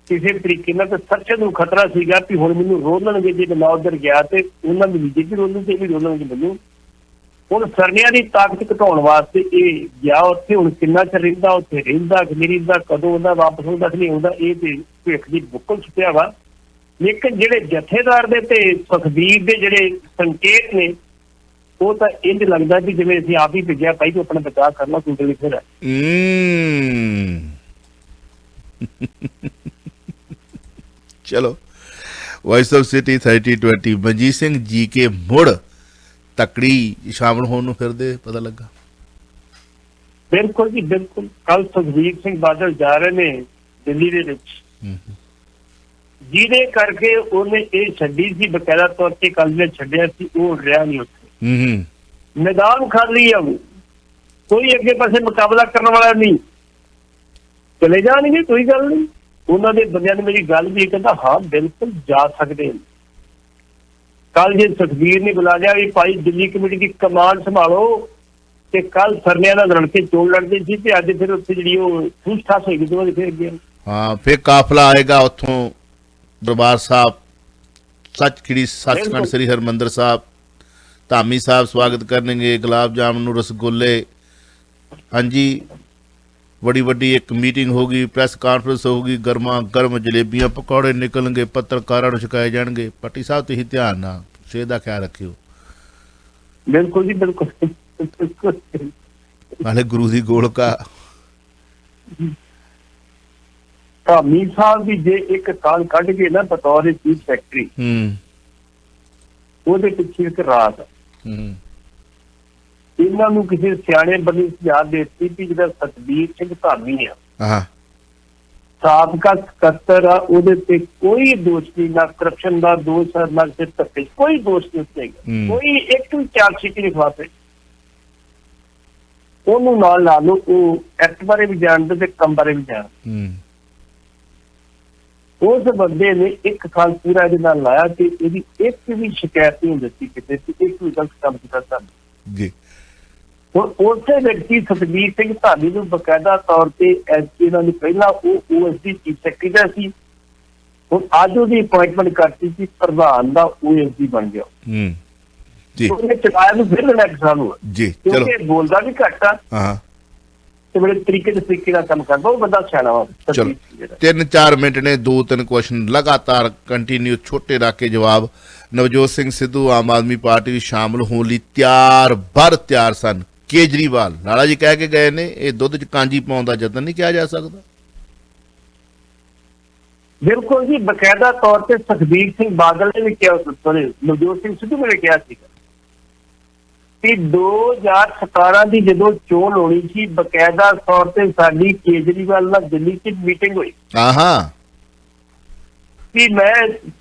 Speaker 2: ਕਿਸੇ ਤਰੀਕੇ ਨਾਲ ਤਾਂ ਸਰਸੇ ਨੂੰ ਖਤਰਾ ਸੀਗਾ ਕਿ ਹੁਣ ਮੈਨੂੰ ਰੋਲਣਗੇ, ਜੇ ਮੈਂ ਉੱਧਰ ਗਿਆ ਤੇ ਉਹਨਾਂ ਦੀ ਬੀਜੇਪੀ ਰੋਲੂ ਤੇ ਵੀ ਰੋਲਣਗੇ ਮੈਨੂੰ। ਹੁਣ ਸਰਨਿਆਂ ਦੀ ਤਾਕਤ ਘਟਾਉਣ ਵਾਸਤੇ ਇਹ ਗਿਆ ਉੱਥੇ। ਹੁਣ ਕਿੰਨਾ ਚਿਰ ਰਹਿੰਦਾ ਉੱਥੇ, ਰਹਿੰਦਾ ਕਿ ਨਹੀਂ ਰਹਿੰਦਾ, ਕਦੋਂ ਉਹਦਾ ਵਾਪਸ ਹੁੰਦਾ ਕਿ ਨਹੀਂ ਆਉਂਦਾ, ਇਹ ਤੇ ਭਵਿੱਖ ਦੀ ਬੁੱਕਲ ਛੁਪਿਆ ਵਾ। ਲੇਕਿਨ ਜਿਹੜੇ ਜਥੇਦਾਰ ਦੇ ਤੇ ਸੁਖਬੀਰ ਦੇ ਜਿਹੜੇ ਸੰਕੇਤ ਨੇ, ਉਹ ਤਾਂ ਇੰਝ ਲੱਗਦਾ ਵੀ ਜਿਵੇਂ ਅਸੀਂ ਆਪ ਹੀ ਭੇਜਿਆ ਭਾਈ ਤੂੰ ਆਪਣਾ ਬਚਾਅ ਕਰਨਾ, ਤੂੰ ਲਿਖੇ ਦਾ।
Speaker 1: ਚਲੋ, voice of city 3020 Manjit Singh ji ਕੇ ਮੁੜ ਤਕੜੀ ਸ਼ਾਮਲ ਹੋਣ ਨੂੰ ਫਿਰਦੇ ਪਤਾ ਲੱਗਾ।
Speaker 2: ਬਿਲਕੁਲ ਜੀ, ਬਿਲਕੁਲ। ਕੱਲ ਸੁਖਬੀਰ ਸਿੰਘ ਬਾਦਲ ਜਾ ਰਹੇ ਨੇ ਦਿੱਲੀ ਦੇ ਵਿੱਚ, ਜਿਹਦੇ ਕਰਕੇ ਉਹਨੇ ਇਹ ਛੱਡੀ ਸੀ ਬਕਾਇਦਾ ਤੌਰ ਤੇ ਕੱਲ ਨੇ ਛੱਡਿਆ ਸੀ, ਉਹ ਰਿਹਾ ਨਹੀਂ ਉੱਥੇ। ਮੈਦਾਨ ਖਾਲੀ ਆ, ਕੋਈ ਅੱਗੇ ਪਾਸੇ ਮੁਕਾਬਲਾ ਕਰਨ ਵਾਲਾ ਨਹੀਂ। ਚਲੇ ਜਾਣਗੇ, ਕੋਈ ਗੱਲ ਨਹੀਂ। ਉਹਨਾਂ ਦੇ ਬੰਦਿਆਂ ਨੇ ਮੇਰੀ ਗੱਲ ਵੀ ਕਹਿੰਦਾ ਹਾਂ ਬਿਲਕੁਲ ਜਾ ਸਕਦੇ ਨੇ। ਕੱਲ ਜੇ ਸੁਖਬੀਰ ਨੇ ਬੁਲਾ ਲਿਆ ਵੀ ਭਾਈ ਦਿੱਲੀ ਕਮੇਟੀ ਦੀ ਕਮਾਂਡ ਸੰਭਾਲੋ, ਤੇ ਕੱਲ ਸਰਨਿਆਂ ਨਾਲ ਲੜ ਕੇ ਚੋਣ ਲੜਦੇ ਸੀ ਤੇ ਅੱਜ ਫਿਰ ਉੱਥੇ ਜਿਹੜੀ ਉਹ ਠੂਸ ਠਾਸ ਹੋਏਗੀ ਦੋਵਾਂ ਫਿਰ ਗਿਆ।
Speaker 1: ਹਾਂ, ਫਿਰ ਕਾਫਲਾ ਆਏਗਾ ਉੱਥੋਂ ਦਰਬਾਰ ਸਾਹਿਬ, ਸੱਚਖੰਡ ਸ੍ਰੀ ਹਰਿਮੰਦਰ ਸਾਹਿਬ। ਧਾਮੀ ਸਾਹਿਬ ਸਵਾਗਤ ਕਰਨਗੇ, ਗੁਲਾਬ ਜਾਮਨ ਨੂੰ ਰਸਗੁੱਲੇ। ਹਾਂਜੀ, बड़ी वड्डी एक मीटिंग होगी, प्रेस कॉन्फ्रेंस होगी, गर्मा गर्म जलेबियां पकौड़े निकलणगे, पत्रकारां नूं छकाए जाणगे। पट्टी साहब तुसीं ध्यान नाल सेहत दा ख्याल रखियो।
Speaker 2: बिल्कुल जी, बिल्कुल।
Speaker 1: नाले गुरु दी गोलका
Speaker 2: धामी साहब भी जे एक काल कढ के ना बतौर चीफ सैकटरी, ਉਹਦੇ ਪਿੱਛੇ ਇੱਕ ਰਾਜ ਇਹਨਾਂ ਨੂੰ ਕਿਸੇ ਸਿਆਣੇ ਬੰਦੇ ਸੁਝਾਅ ਦੇ ਦਿੱਤੀ ਵੀ ਜਿਹੜਾ ਸਤਬੀਰ ਸਿੰਘ ਧਾਮੀ ਆ, ਸਾਬਕਾ ਸਕੱਤਰ ਆ, ਉਹਦੇ ਤੇ ਕੋਈ ਦੋਸ਼ ਨਹੀਂ, ਨਾ ਕਰਪਸ਼ਨ ਦਾ ਦੋਸ਼ ਹੈ, ਨਾ ਕਿਸੇ ਧੱਕੇ, ਕੋਈ ਦੋਸ਼ ਨਹੀਂ ਹੈਗਾ, ਕੋਈ ਇੱਕ ਵੀ ਚਾਰਜਸ਼ੀਟ ਨਹੀਂ ਖਵਾਤੇ। ਉਹਨੂੰ ਨਾਲ ਲਾ ਲਓ, ਉਹ ਐਕਟ ਬਾਰੇ ਵੀ ਜਾਣਦੇ ਤੇ ਕੰਮ ਬਾਰੇ ਵੀ ਜਾਣਦੇ। ਉਸ ਬੰਦੇ ਨੇ 1 ਸਾਲ ਪੂਰਾ ਇਹਦੇ ਨਾਲ ਲਾਇਆ ਤੇ ਇਹਦੀ ਇੱਕ ਵੀ ਸ਼ਿਕਾਇਤ ਨਹੀਂ ਦਿੱਤੀ ਕਿਤੇ ਕਿ ਇੱਕ ਵੀ ਗਲਤ ਕੰਮ ਕੀਤਾ ਸਾਨੂੰ
Speaker 1: ਜੀ।
Speaker 2: ਹੁਣ ਉਸੇ ਵਿਅਕਤੀ ਸਤਬੀਰ ਸਿੰਘ ਧਾਮੀ ਨੂੰ ਬਕਾਇਦਾ ਤੌਰ ਤੇ ਇਹਨਾਂ ਨੇ ਪਹਿਲਾਂ ਉਹ OSD ਚੀਫ ਸੈਕਟਰੀ ਸੀ, ਹੁਣ ਅੱਜ ਉਹਦੀ ਅਪਾਇੰਟਮੈਂਟ ਕਰਤੀ ਸੀ ਪ੍ਰਧਾਨ ਦਾ OSD ਬਣ ਗਿਆ।
Speaker 1: ਜੀ
Speaker 2: ਉਹਨੇ ਚਲਾਇਆ ਨੂੰ ਫਿਰ ਲੈਣਾ ਕਿਸਾਨ ਨੂੰ
Speaker 1: ਜੀ। ਚਲੋ
Speaker 2: ਕਿਉਂਕਿ ਬੋਲਦਾ ਵੀ ਘੱਟ ਆ
Speaker 1: ਹਾਂ
Speaker 2: ਤੇ ਬੜੇ ਤਰੀਕੇ ਨਾਲ ਕੰਮ ਕਰਦਾ, ਉਹ ਬੰਦਾ ਸਿਆਣਾ ਵਾ।
Speaker 1: ਚਲੋ 3-4 ਮਿੰਟ ਨੇ, 2-3 ਕੁਐਸਚਨ ਲਗਾਤਾਰ ਕੰਟੀਨਿਊ ਛੋਟੇ ਰੱਖ ਕੇ ਜਵਾਬ। ਨਵਜੋਤ ਸਿੰਘ ਸਿੱਧੂ ਆਮ ਆਦਮੀ ਪਾਰਟੀ ਵਿੱਚ ਸ਼ਾਮਲ ਹੋਣ ਲਈ ਤਿਆਰ ਸਨ। ਕੇਜਰੀਵਾਲ ਲਾਲਾ ਜੀ ਕਹਿ ਕੇ ਗਏ ਨੇ ਇਹ ਦੁੱਧ 'ਚ ਕਾਂਜੀ ਪਾਉਣ ਦਾ ਯਤਨ ਨਹੀਂ ਕਿਹਾ ਜਾ ਸਕਦਾ।
Speaker 2: ਬਿਲਕੁਲ ਜੀ, ਬਕਾਇਦਾ ਤੌਰ ਤੇ ਸੁਖਬੀਰ ਸਿੰਘ ਬਾਦਲ ਨੇ ਵੀ ਕਿਹਾ, ਨਵਜੋਤ ਸਿੰਘ ਸਿੱਧੂ ਨੇ ਕਿਹਾ ਸੀਗਾ ਕਿ 2017 ਦੀ ਜਦੋਂ ਚੋਣ ਹੋਣੀ ਸੀ ਬਕਾਇਦਾ ਤੌਰ ਤੇ ਸਾਡੀ ਕੇਜਰੀਵਾਲ ਨਾਲ ਦਿੱਲੀ 'ਚ ਮੀਟਿੰਗ ਹੋਈ ਕਿ ਮੈਂ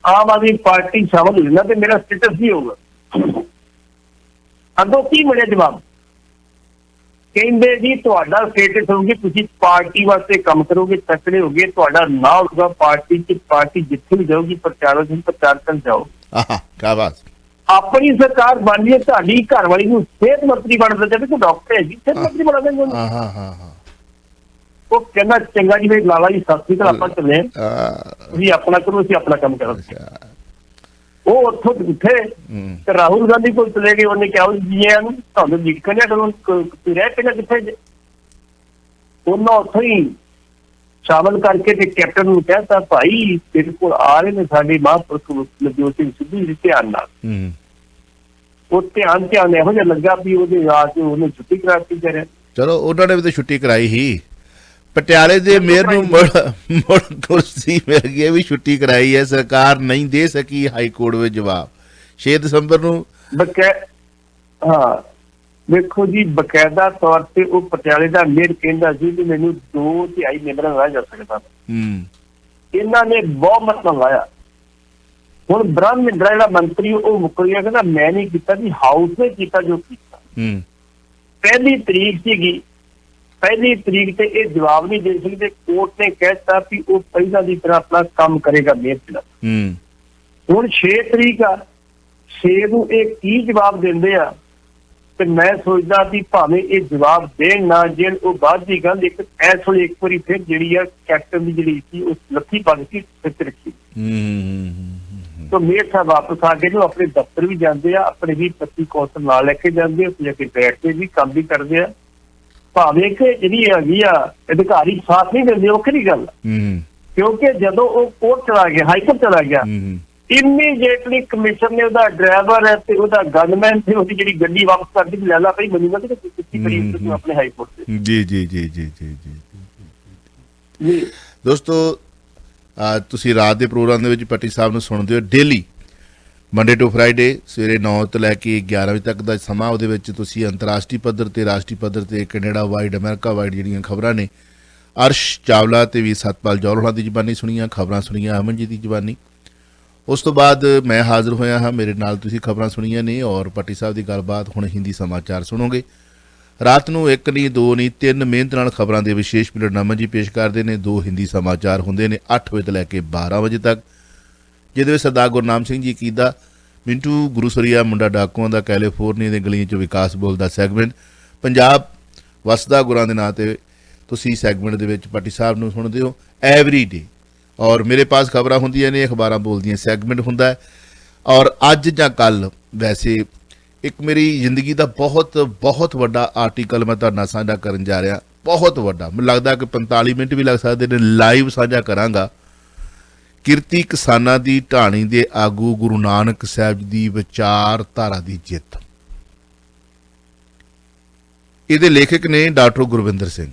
Speaker 2: ਆਮ ਆਦਮੀ ਪਾਰਟੀ ਸ਼ਾਮਲ ਹੋ ਜਾਣਾ ਤੇ ਮੇਰਾ ਸਟੇਟਸ ਕੀ ਹੋਊਗਾ। ਅੱਗੋਂ ਕੀ ਮਿਲਿਆ ਜਵਾਬ? ਕਹਿੰਦੇ ਜੀ ਤੁਹਾਡਾ ਸਟੇਟਸ ਹੋਊਗੀ, ਤੁਸੀਂ ਪਾਰਟੀ ਵਾਸਤੇ ਕੰਮ ਕਰੋਗੇ, ਤਕੜੇ ਹੋਗੇ, ਤੁਹਾਡਾ ਨਾਂ ਹੋਊਗਾ ਪਾਰਟੀ 'ਚ, ਪਾਰਟੀ ਜਿੱਥੇ ਵੀ ਜਾਊਗੀ ਪ੍ਰਚਾਰ ਕਰਨ ਜਾਓ।
Speaker 1: ਕਿਆ ਬਾਤ।
Speaker 2: ਆਪਣੀ ਸਰਕਾਰ ਬਣ ਰਹੀ ਹੈ, ਤੁਹਾਡੀ ਘਰ ਵਾਲੀ ਨੂੰ ਸਿਹਤ ਮੰਤਰੀ ਬਣ ਦਿੰਦੇ ਤੇ ਡਾਕਟਰ ਹੈ ਜੀ, ਸਿਹਤ ਮੰਤਰੀ ਬਣਾ ਦੇਂਗੇ ਉਹਨੂੰ। ਉਹ ਕਹਿੰਦਾ ਚੰਗਾ ਜੀ ਵੀ ਲਾਲਾ ਜੀ ਸਤਿ ਸ੍ਰੀ ਅਕਾਲ, ਆਪਾਂ ਚੱਲੇ, ਤੁਸੀਂ ਆਪਣਾ ਕਰੋ, ਅਸੀਂ ਆਪਣਾ ਕੰਮ ਕਰਾਂਗੇ। ਉਹ ਉੱਥੋਂ ਉੱਠੇ ਤੇ ਰਾਹੁਲ ਗਾਂਧੀ ਕੋਲ ਚਲੇ ਗਏ, ਉਹਨੇ ਕਿਹਾ ਜੀ ਨੂੰ ਤੁਹਾਨੂੰ ਲਿਖਣਿਆ ਕਰੋ, ਤੁਸੀਂ ਰਹਿ ਕੇ ਕਿੱਥੇ। ਉਹਨਾਂ ਉੱਥੋਂ ਹੀ ਸ਼ਾਮਲ ਕਰਕੇ ਤੇ ਕੈਪਟਨ ਨੂੰ ਕਹਿਤਾ ਭਾਈ ਤੇਰੇ ਕੋਲ ਆ ਰਹੇ ਨੇ ਸਾਡੇ ਮਹਾਂਪੁਰਖ ਨਵਜੋਤ ਸਿੰਘ ਸਿੱਧੂ ਜੀ, ਧਿਆਨ ਨਾਲ। ਉਹ ਧਿਆਨ ਇਹੋ ਜਿਹਾ ਲੱਗਾ ਵੀ ਉਹਦੇ ਰਾਤ ਉਹਨੇ ਛੁੱਟੀ ਕਰਾਤੀ ਕਰਿਆ।
Speaker 1: ਚਲੋ ਉਹਨਾਂ ਨੇ ਵੀ ਤਾਂ ਛੁੱਟੀ ਕਰਾਈ ਹੀ, ਪਟਿਆਲੇ ਦੇ ਮੇਅਰ ਨੂੰ ਮੁੜ ਕੁਰਸੀ ਮਿਲ ਗਈ, ਵੀ ਛੁੱਟੀ ਕਰਾਈ ਹੈ ਸਰਕਾਰ, ਨਹੀਂ ਦੇ ਸਕੀ ਹਾਈ ਕੋਰਟ ਵਿੱਚ ਜਵਾਬ 6 ਦਸੰਬਰ ਨੂੰ।
Speaker 2: ਹਾਂ ਵੇਖੋ ਜੀ, ਬਕਾਇਦਾ ਤੌਰ ਤੇ ਉਹ ਪਟਿਆਲੇ ਦਾ ਮੇਅਰ ਕਹਿੰਦਾ ਸੀ ਕਿ ਮੈਨੂੰ 2/3 ਮੈਂਬਰਾਂ ਨਾਲ ਜਾ ਸਕਦਾ। ਇਹਨਾਂ ਨੇ ਬਹੁਮਤ ਨਾਲ ਲਾਇਆ। ਹੁਣ ਬ੍ਰਹਮ ਮਹਿੰਦਰਾ ਜਿਹੜਾ ਮੰਤਰੀ ਉਹ ਮੁੱਕ ਗਿਆ, ਕਹਿੰਦਾ ਮੈਂ ਨਹੀਂ ਕੀਤਾ ਜੀ, ਹਾਊਸ ਨੇ ਕੀਤਾ ਜੋ ਕੀਤਾ। ਪਹਿਲੀ ਤਰੀਕ ਸੀਗੀ, ਪਹਿਲੀ ਤਰੀਕ ਤੇ ਇਹ ਜਵਾਬ ਨਹੀਂ ਦੇ ਸਕਦੇ, ਕੋਰਟ ਨੇ ਕਹਿਤਾ ਵੀ ਉਹ ਪਹਿਲਾਂ ਦੀ ਤਰ੍ਹਾਂ ਆਪਣਾ ਕੰਮ ਕਰੇਗਾ ਮੇਅਰ ਦਾ। ਹੁਣ 6 ਤਰੀਕ ਆ, 6 ਨੂੰ ਇਹ ਕੀ ਜਵਾਬ ਦਿੰਦੇ ਆ? ਤੇ ਮੈਂ ਸੋਚਦਾ ਵੀ ਭਾਵੇਂ ਇਹ ਜਵਾਬ ਦੇਣ ਨਾ ਦੇਣ, ਉਹ ਬਾਅਦ ਦੀ ਗੱਲ ਇੱਕ ਇਸ ਵੇਲੇ ਇੱਕ ਵਾਰੀ ਫਿਰ ਜਿਹੜੀ ਆ ਕੈਪਟਨ ਦੀ ਜਿਹੜੀ ਸੀ ਉਹ ਲੱਥੀ ਪਾ ਦਿੱਤੀ, ਸਿੱਟ ਰੱਖੀ। ਤਾਂ ਮੇਅਰ ਸਾਹਿਬ ਵਾਪਸ ਆ ਕੇ ਨੂੰ ਆਪਣੇ ਦਫ਼ਤਰ ਵੀ ਜਾਂਦੇ ਆ, ਆਪਣੇ 20-25 ਕੌਂਸਲ ਨਾਲ ਲੈ ਕੇ ਜਾਂਦੇ, ਉੱਥੇ ਜਾ ਕੇ ਬੈਠਦੇ ਵੀ ਕੰਮ ਵੀ ਕਰਦੇ ਆ। ਭਾਵੇਂ ਕਿ ਜਿਹੜੀ ਹੈਗੀ ਆ ਅਧਿਕਾਰੀ ਸਾਥ ਨਹੀਂ ਦਿੰਦੇ, ਔਖੀ ਗੱਲ, ਕਿਉਂਕਿ ਜਦੋਂ ਉਹ ਕੋਰਟ ਚਲਾ ਗਿਆ, ਹਾਈ ਕੋਰਟ ਚਲਾ ਗਿਆ, ਇਮੀਡੀਏਟਲੀ ਕਮਿਸ਼ਨ ਨੇ ਉਹਦਾ ਡਰਾਈਵਰ ਹੈ ਤੇ ਉਹਦਾ ਗਨਮੈਨ ਤੇ ਉਹਦੀ ਜਿਹੜੀ ਗੱਡੀ ਵਾਪਸ ਕਰ ਦਿੱਤੀ, ਲੈ ਲਾ ਭਾਈ ਮੈਨੂੰ ਕਿ ਕਿੱਥੇ ਕਰੀਬ ਤੁਸੀਂ ਆਪਣੇ ਹਾਈ ਕੋਰਟ ਤੇ। ਜੀ
Speaker 1: ਦੋਸਤੋ, ਤੁਸੀਂ ਰਾਤ ਦੇ ਪ੍ਰੋਗਰਾਮ ਦੇ ਵਿੱਚ ਪੱਟੀ ਸਾਹਿਬ ਨੂੰ ਸੁਣਦੇ ਹੋ ਡੇਲੀ, ਮੰਡੇ ਟੂ ਫਰਾਈਡੇ, ਸਵੇਰੇ 9 ਤੋਂ ਲੈ ਕੇ 11 ਵਜੇ ਤੱਕ ਦਾ ਸਮਾਂ। ਉਹਦੇ ਵਿੱਚ ਤੁਸੀਂ ਅੰਤਰਰਾਸ਼ਟਰੀ ਪੱਧਰ ਤੇ, ਰਾਸ਼ਟਰੀ ਪੱਧਰ ਤੇ, ਕੈਨੇਡਾ ਵਾਈਡ, ਅਮਰੀਕਾ ਵਾਈਡ ਜਿਹੜੀਆਂ ਖਬਰਾਂ ਨੇ, ਅਰਸ਼ ਚਾਵਲਾ ਤੇ ਵੀ ਸਤਪਾਲ ਜੌਹਲ ਦੀ ਜ਼ੁਬਾਨੀ ਸੁਣੀਆਂ, ਖਬਰਾਂ ਸੁਣੀਆਂ ਅਮਨ ਜੀ ਦੀ ਜ਼ੁਬਾਨੀ। ਉਸ ਤੋਂ ਬਾਅਦ ਮੈਂ ਹਾਜ਼ਰ ਹੋਇਆ ਹਾਂ, ਮੇਰੇ ਨਾਲ ਤੁਸੀਂ ਖਬਰਾਂ ਸੁਣੀਆਂ ਨੇ, ਔਰ ਪੱਟੀ ਸਾਹਿਬ ਦੀ ਗੱਲਬਾਤ ਹੁਣ ਹਿੰਦੀ ਸਮਾਚਾਰ ਸੁਣੋਗੇ। ਰਾਤ ਨੂੰ 1 ਨਹੀਂ 2 ਨਹੀਂ 3 ਮਿਹਨਤ ਨਾਲ ਖਬਰਾਂ ਦੇ ਵਿਸ਼ੇਸ਼ ਪੀਰੀਅਡ ਅਮਨ ਜੀ ਪੇਸ਼ ਕਰਦੇ ਨੇ। 2 ਹਿੰਦੀ ਸਮਾਚਾਰ ਹੁੰਦੇ ਨੇ 8 ਵਜੇ ਤੋਂ ਲੈ ਕੇ 12 ਵਜੇ ਤੱਕ, ਜਿਹਦੇ ਵਿੱਚ ਸਰਦਾਰ ਗੁਰਨਾਮ ਸਿੰਘ ਜੀ ਕੀਦਾ, ਮਿੰਟੂ ਗੁਰੂਸਰੀਆ ਮੁੰਡਾ ਡਾਕੂਆਂ ਦਾ, ਕੈਲੀਫੋਰਨੀਆ ਦੀਆਂ ਗਲੀਆਂ 'ਚ ਵਿਕਾਸ ਬੋਲਦਾ ਸੈਗਮੈਂਟ, ਪੰਜਾਬ ਵਸਦਾ ਗੁਰਾਂ ਦੇ ਨਾਂ 'ਤੇ ਤੁਸੀਂ ਸੈਗਮੈਂਟ ਦੇ ਵਿੱਚ ਪੱਟੀ ਸਾਹਿਬ ਨੂੰ ਸੁਣਦੇ ਹੋ ਐਵਰੀ ਡੇ। ਔਰ ਮੇਰੇ ਪਾਸ ਖਬਰਾਂ ਹੁੰਦੀਆਂ ਨੇ, ਅਖਬਾਰਾਂ ਬੋਲਦੀਆਂ ਸੈਗਮੈਂਟ ਹੁੰਦਾ ਹੈ। ਔਰ ਅੱਜ ਜਾਂ ਕੱਲ੍ਹ ਵੈਸੇ ਇੱਕ ਮੇਰੀ ਜ਼ਿੰਦਗੀ ਦਾ ਬਹੁਤ ਵੱਡਾ ਆਰਟੀਕਲ ਮੈਂ ਤੁਹਾਡੇ ਨਾਲ ਸਾਂਝਾ ਕਰਨ ਜਾ ਰਿਹਾ, ਬਹੁਤ ਵੱਡਾ, ਮੈਨੂੰ ਲੱਗਦਾ ਕਿ 45 ਮਿੰਟ ਵੀ ਲੱਗ ਸਕਦੇ ਨੇ। ਲਾਈਵ ਸਾਂਝਾ ਕਰਾਂਗਾ। ਕਿਰਤੀ ਕਿਸਾਨਾਂ ਦੀ ਢਾਣੀ ਦੇ ਆਗੂ ਗੁਰੂ ਨਾਨਕ ਸਾਹਿਬ ਦੀ ਵਿਚਾਰਧਾਰਾ ਦੀ ਜਿੱਤ। ਇਹਦੇ ਲੇਖਕ ਨੇ ਡਾਕਟਰ ਗੁਰਵਿੰਦਰ ਸਿੰਘ।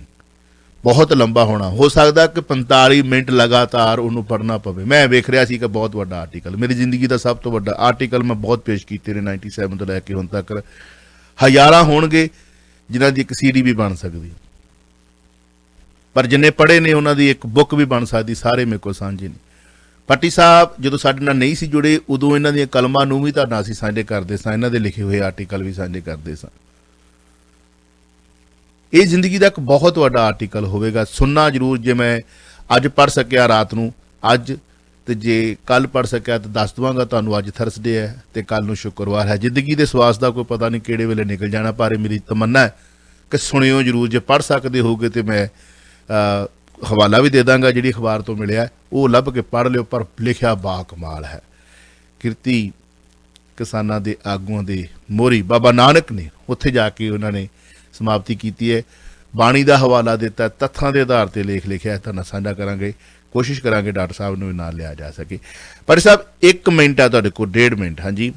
Speaker 1: ਬਹੁਤ ਲੰਬਾ ਹੋਣਾ, ਹੋ ਸਕਦਾ ਕਿ 45 ਮਿੰਟ ਲਗਾਤਾਰ ਉਹਨੂੰ ਪੜ੍ਹਨਾ ਪਵੇ। ਮੈਂ ਵੇਖ ਰਿਹਾ ਸੀ ਕਿ ਬਹੁਤ ਵੱਡਾ ਆਰਟੀਕਲ, ਮੇਰੀ ਜ਼ਿੰਦਗੀ ਦਾ ਸਭ ਤੋਂ ਵੱਡਾ ਆਰਟੀਕਲ ਮੈਂ ਬਹੁਤ ਪੇਸ਼ ਕੀਤੇ ਨੇ 97 ਤੋਂ ਲੈ ਕੇ ਹੁਣ ਤੱਕ। ਹਜ਼ਾਰਾਂ ਹੋਣਗੇ ਜਿਨ੍ਹਾਂ ਦੀ ਇੱਕ CD ਵੀ ਬਣ ਸਕਦੀ, ਪਰ ਜਿੰਨੇ ਪੜ੍ਹੇ ਨੇ ਉਹਨਾਂ ਦੀ ਇੱਕ ਬੁੱਕ ਵੀ ਬਣ ਸਕਦੀ। ਸਾਰੇ ਮੇਰੇ ਕੋਲ ਸਾਂਝੇ ਨੇ। ਪੱਟੀ ਸਾਹਿਬ ਜਦੋਂ ਸਾਡੇ ਨਾਲ ਨਹੀਂ ਸੀ ਜੁੜੇ, ਉਦੋਂ ਇਹਨਾਂ ਦੀਆਂ ਕਲਮਾਂ ਨੂੰ ਵੀ ਤੁਹਾਡੇ ਨਾਲ ਅਸੀਂ ਸਾਂਝੇ ਕਰਦੇ ਸਾਂ, ਇਹਨਾਂ ਦੇ ਲਿਖੇ ਹੋਏ ਆਰਟੀਕਲ ਵੀ ਸਾਂਝੇ ਕਰਦੇ ਸਾਂ। ਇਹ ਜ਼ਿੰਦਗੀ ਦਾ ਇੱਕ ਬਹੁਤ ਵੱਡਾ ਆਰਟੀਕਲ ਹੋਵੇਗਾ, ਸੁਣਨਾ ਜ਼ਰੂਰ। ਜੇ ਮੈਂ ਅੱਜ ਪੜ੍ਹ ਸਕਿਆ ਰਾਤ ਨੂੰ, ਅੱਜ ਤੇ ਜੇ ਕੱਲ ਪੜ ਸਕਿਆ ਤਾਂ ਦੱਸ ਦਵਾਂਗਾ ਤੁਹਾਨੂੰ। ਅੱਜ ਥਰਸਡੇ ਹੈ ਤੇ ਕੱਲ ਨੂੰ ਸ਼ੁੱਕਰਵਾਰ ਹੈ। ਜ਼ਿੰਦਗੀ ਦੇ ਸਵਾਸ ਦਾ ਕੋਈ ਪਤਾ ਨਹੀਂ ਕਿਹੜੇ ਵੇਲੇ ਨਿਕਲ ਜਾਣਾ, ਪਰ ਇਹ ਮੇਰੀ ਤਮੰਨਾ ਹੈ ਕਿ ਸੁਣਿਓ ਜ਼ਰੂਰ। ਜੇ ਪੜ੍ਹ ਸਕਦੇ ਹੋਗੇ ਤੇ ਮੈਂ ਹਵਾਲਾ ਵੀ ਦੇ ਦਾਂਗਾ, ਜਿਹੜੀ ਅਖਬਾਰ ਤੋਂ ਮਿਲਿਆ ਉਹ ਲੱਭ ਕੇ ਪੜ੍ਹ ਲਿਓ। ਪਰ ਲਿਖਿਆ ਬਾ ਕਮਾਲ ਹੈ। ਕਿਰਤੀ ਕਿਸਾਨਾਂ ਦੇ ਆਗੂਆਂ ਦੇ ਮੋਹਰੀ ਬਾਬਾ ਨਾਨਕ ਨੇ ਉੱਥੇ ਜਾ ਕੇ ਉਹਨਾਂ ਨੇ ਸਮਾਪਤੀ ਕੀਤੀ ਹੈ। ਬਾਣੀ ਦਾ ਹਵਾਲਾ ਦਿੱਤਾ, ਤੱਥਾਂ ਦੇ ਆਧਾਰ ਤੇ ਲੇਖ ਲਿਖਿਆ, ਤਾਂ ਸਾਂਝਾ ਕਰਾਂਗੇ। ਕੋਸ਼ਿਸ਼ ਕਰਾਂਗੇ ਡਾਕਟਰ ਸਾਹਿਬ ਨੂੰ ਵੀ ਨਾਲ ਲਿਆ ਜਾ ਸਕੇ। ਪਰ ਸਾਹਿਬ 1 ਮਿੰਟ ਆ ਤੁਹਾਡੇ ਕੋਲ, 1.5 ਮਿੰਟ। ਹਾਂਜੀ,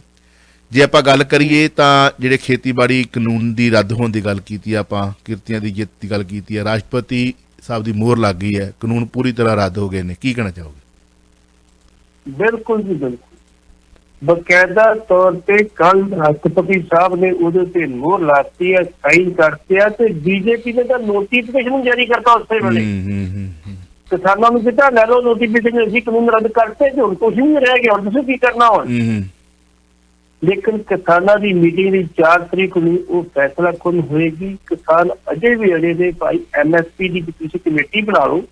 Speaker 1: ਜੇ ਆਪਾਂ ਗੱਲ ਕਰੀਏ ਤਾਂ ਜਿਹੜੇ ਖੇਤੀਬਾੜੀ ਕਾਨੂੰਨ ਦੀ ਰੱਦ ਹੋਣ ਦੀ ਗੱਲ ਕੀਤੀ, ਆਪਾਂ ਕਿਰਤੀਆਂ ਦੀ ਜਿੱਤ ਦੀ ਗੱਲ ਕੀਤੀ ਹੈ, ਰਾਸ਼ਟਰਪਤੀ ਸਾਹਿਬ ਦੀ ਮੋਹਰ ਲੱਗ ਗਈ ਹੈ, ਕਾਨੂੰਨ ਪੂਰੀ ਤਰ੍ਹਾਂ ਰੱਦ ਹੋ ਗਏ ਨੇ, ਕੀ ਕਹਿਣਾ ਚਾਹੋਗੇ?
Speaker 2: ਬਿਲਕੁਲ ਜੀ ਬਿਲਕੁਲ। ਬਕਾਇਦਾ ਤੌਰ ਤੇ ਕੱਲ ਰਾਸ਼ਟਰਪਤੀ ਸਾਹਿਬ ਨੇ ਉਹਦੇ ਤੇ ਮੋਹਰ ਲਾਤੀ ਹੈ, ਸਾਈਨ ਕਰਤੇ ਆ, ਤੇ ਬੀਜੇਪੀ ਨੇ ਤਾਂ ਨੋਟੀਫਿਕੇਸ਼ਨ ਜਾਰੀ ਕਰਤਾ ਉਸੇ ਵੇਲੇ। ਕਿਸਾਨਾਂ ਨੂੰ ਕਿਹਾ ਲੈ ਲਓ ਨੋਟੀਫਿਕੇਸ਼ਨ, ਅਸੀਂ ਕਾਨੂੰਨ ਰੱਦ ਕਰਤੇ, ਤੇ ਹੁਣ ਕੁਛ ਨਹੀਂ ਰਹਿ ਗਿਆ, ਹੁਣ ਤੁਸੀਂ ਕੀ ਕਰਨਾ ਹੁਣ। ਲੇਕਿਨ ਕਿਸਾਨਾਂ ਦੀ ਮੀਟਿੰਗ ਦੀ 4 ਤਰੀਕ ਨੂੰ ਉਹ ਫੈਸਲਾ ਕੌਣ ਹੋਏਗੀ। ਕਿਸਾਨ ਅਜੇ ਵੀ ਅੜੇ ਦੇ ਭਾਈ MSP ਦੀ ਤੁਸੀਂ ਕਮੇਟੀ ਬਣਾ ਲਓ,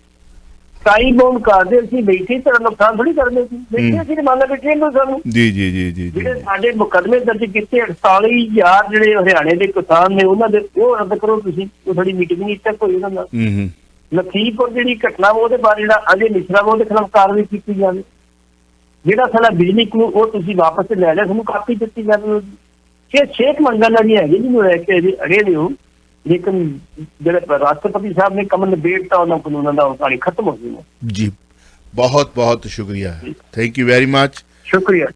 Speaker 2: ਸਾਈ ਬੌਂਡ ਕਰਦੇ, ਅਸੀਂ ਬੈਠੇ ਤਰ੍ਹਾਂ ਨੁਕਸਾਨ ਥੋੜੀ ਕਰਦੇ ਸੀ, ਬੈਠੇ ਅਸੀਂ ਮੰਨ ਬੈਠੇ ਨੂੰ ਸਾਨੂੰ।
Speaker 1: ਜੀ ਜੀ ਜੀ ਜੀ
Speaker 2: ਜਿਹੜੇ ਸਾਡੇ ਮੁਕੱਦਮੇ ਦਰਜ ਕੀਤੇ 48,000 ਜਿਹੜੇ ਹਰਿਆਣੇ ਦੇ ਕਿਸਾਨ ਨੇ, ਉਹਨਾਂ ਦੇ ਉਹ ਰੱਦ ਕਰੋ ਤੁਸੀਂ। ਉਹ ਸਾਡੀ ਮੀਟਿੰਗ ਨਹੀਂ ਤੱਕ ਹੋਈ ਉਹਨਾਂ ਨਾਲ। ਲਖੀਮਪੁਰ ਜਿਹੜੀ ਘਟਨਾ ਉਹਦੇ ਬਾਰੇ ਜਿਹੜਾ ਅਜੇ ਮਿਸ਼ਰਾ ਉਹਦੇ ਖਿਲਾਫ ਕਾਰਵਾਈ ਕੀਤੀ ਜਾਵੇ। ਜਿਹੜਾ ਸਾਡਾ ਬਿਜਲੀ ਕਾਨੂੰਨ ਉਹ ਤੁਸੀਂ ਵਾਪਸ ਲੈ ਲਿਆ, ਤੁਹਾਨੂੰ ਕਾਪੀ ਦਿੱਤੀ ਜਾਵੇ। ਛੇਕ ਮੰਗਾਂ ਨਾਲ ਹੈਗੇ ਜਿਹਨੂੰ ਲੈ ਕੇ ਅੜੇ ਨੇ ਉਹ। ਲੇਕਿਨ ਜਿਹੜੇ ਰਾਸ਼ਟਰਪਤੀ ਸਾਹਿਬ ਨੇ ਕਮਲ ਨਿਬੇੜਤਾ ਉਹਨਾਂ ਕਾਨੂੰਨਾਂ ਦਾ, ਉਹ ਸਾਰੀ ਖਤਮ ਹੋ ਗਈ
Speaker 1: ਜੀ। ਬਹੁਤ ਬਹੁਤ ਸ਼ੁਕਰੀਆ, ਥੈਂਕ ਯੂ ਵੈਰੀ ਮਚ।
Speaker 2: ਸ਼ੁਕਰੀਆ।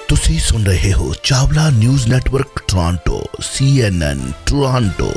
Speaker 4: ਤੁਸੀਂ ਸੁਣ ਰਹੇ ਹੋ Chawla news network Toronto CNN Toronto.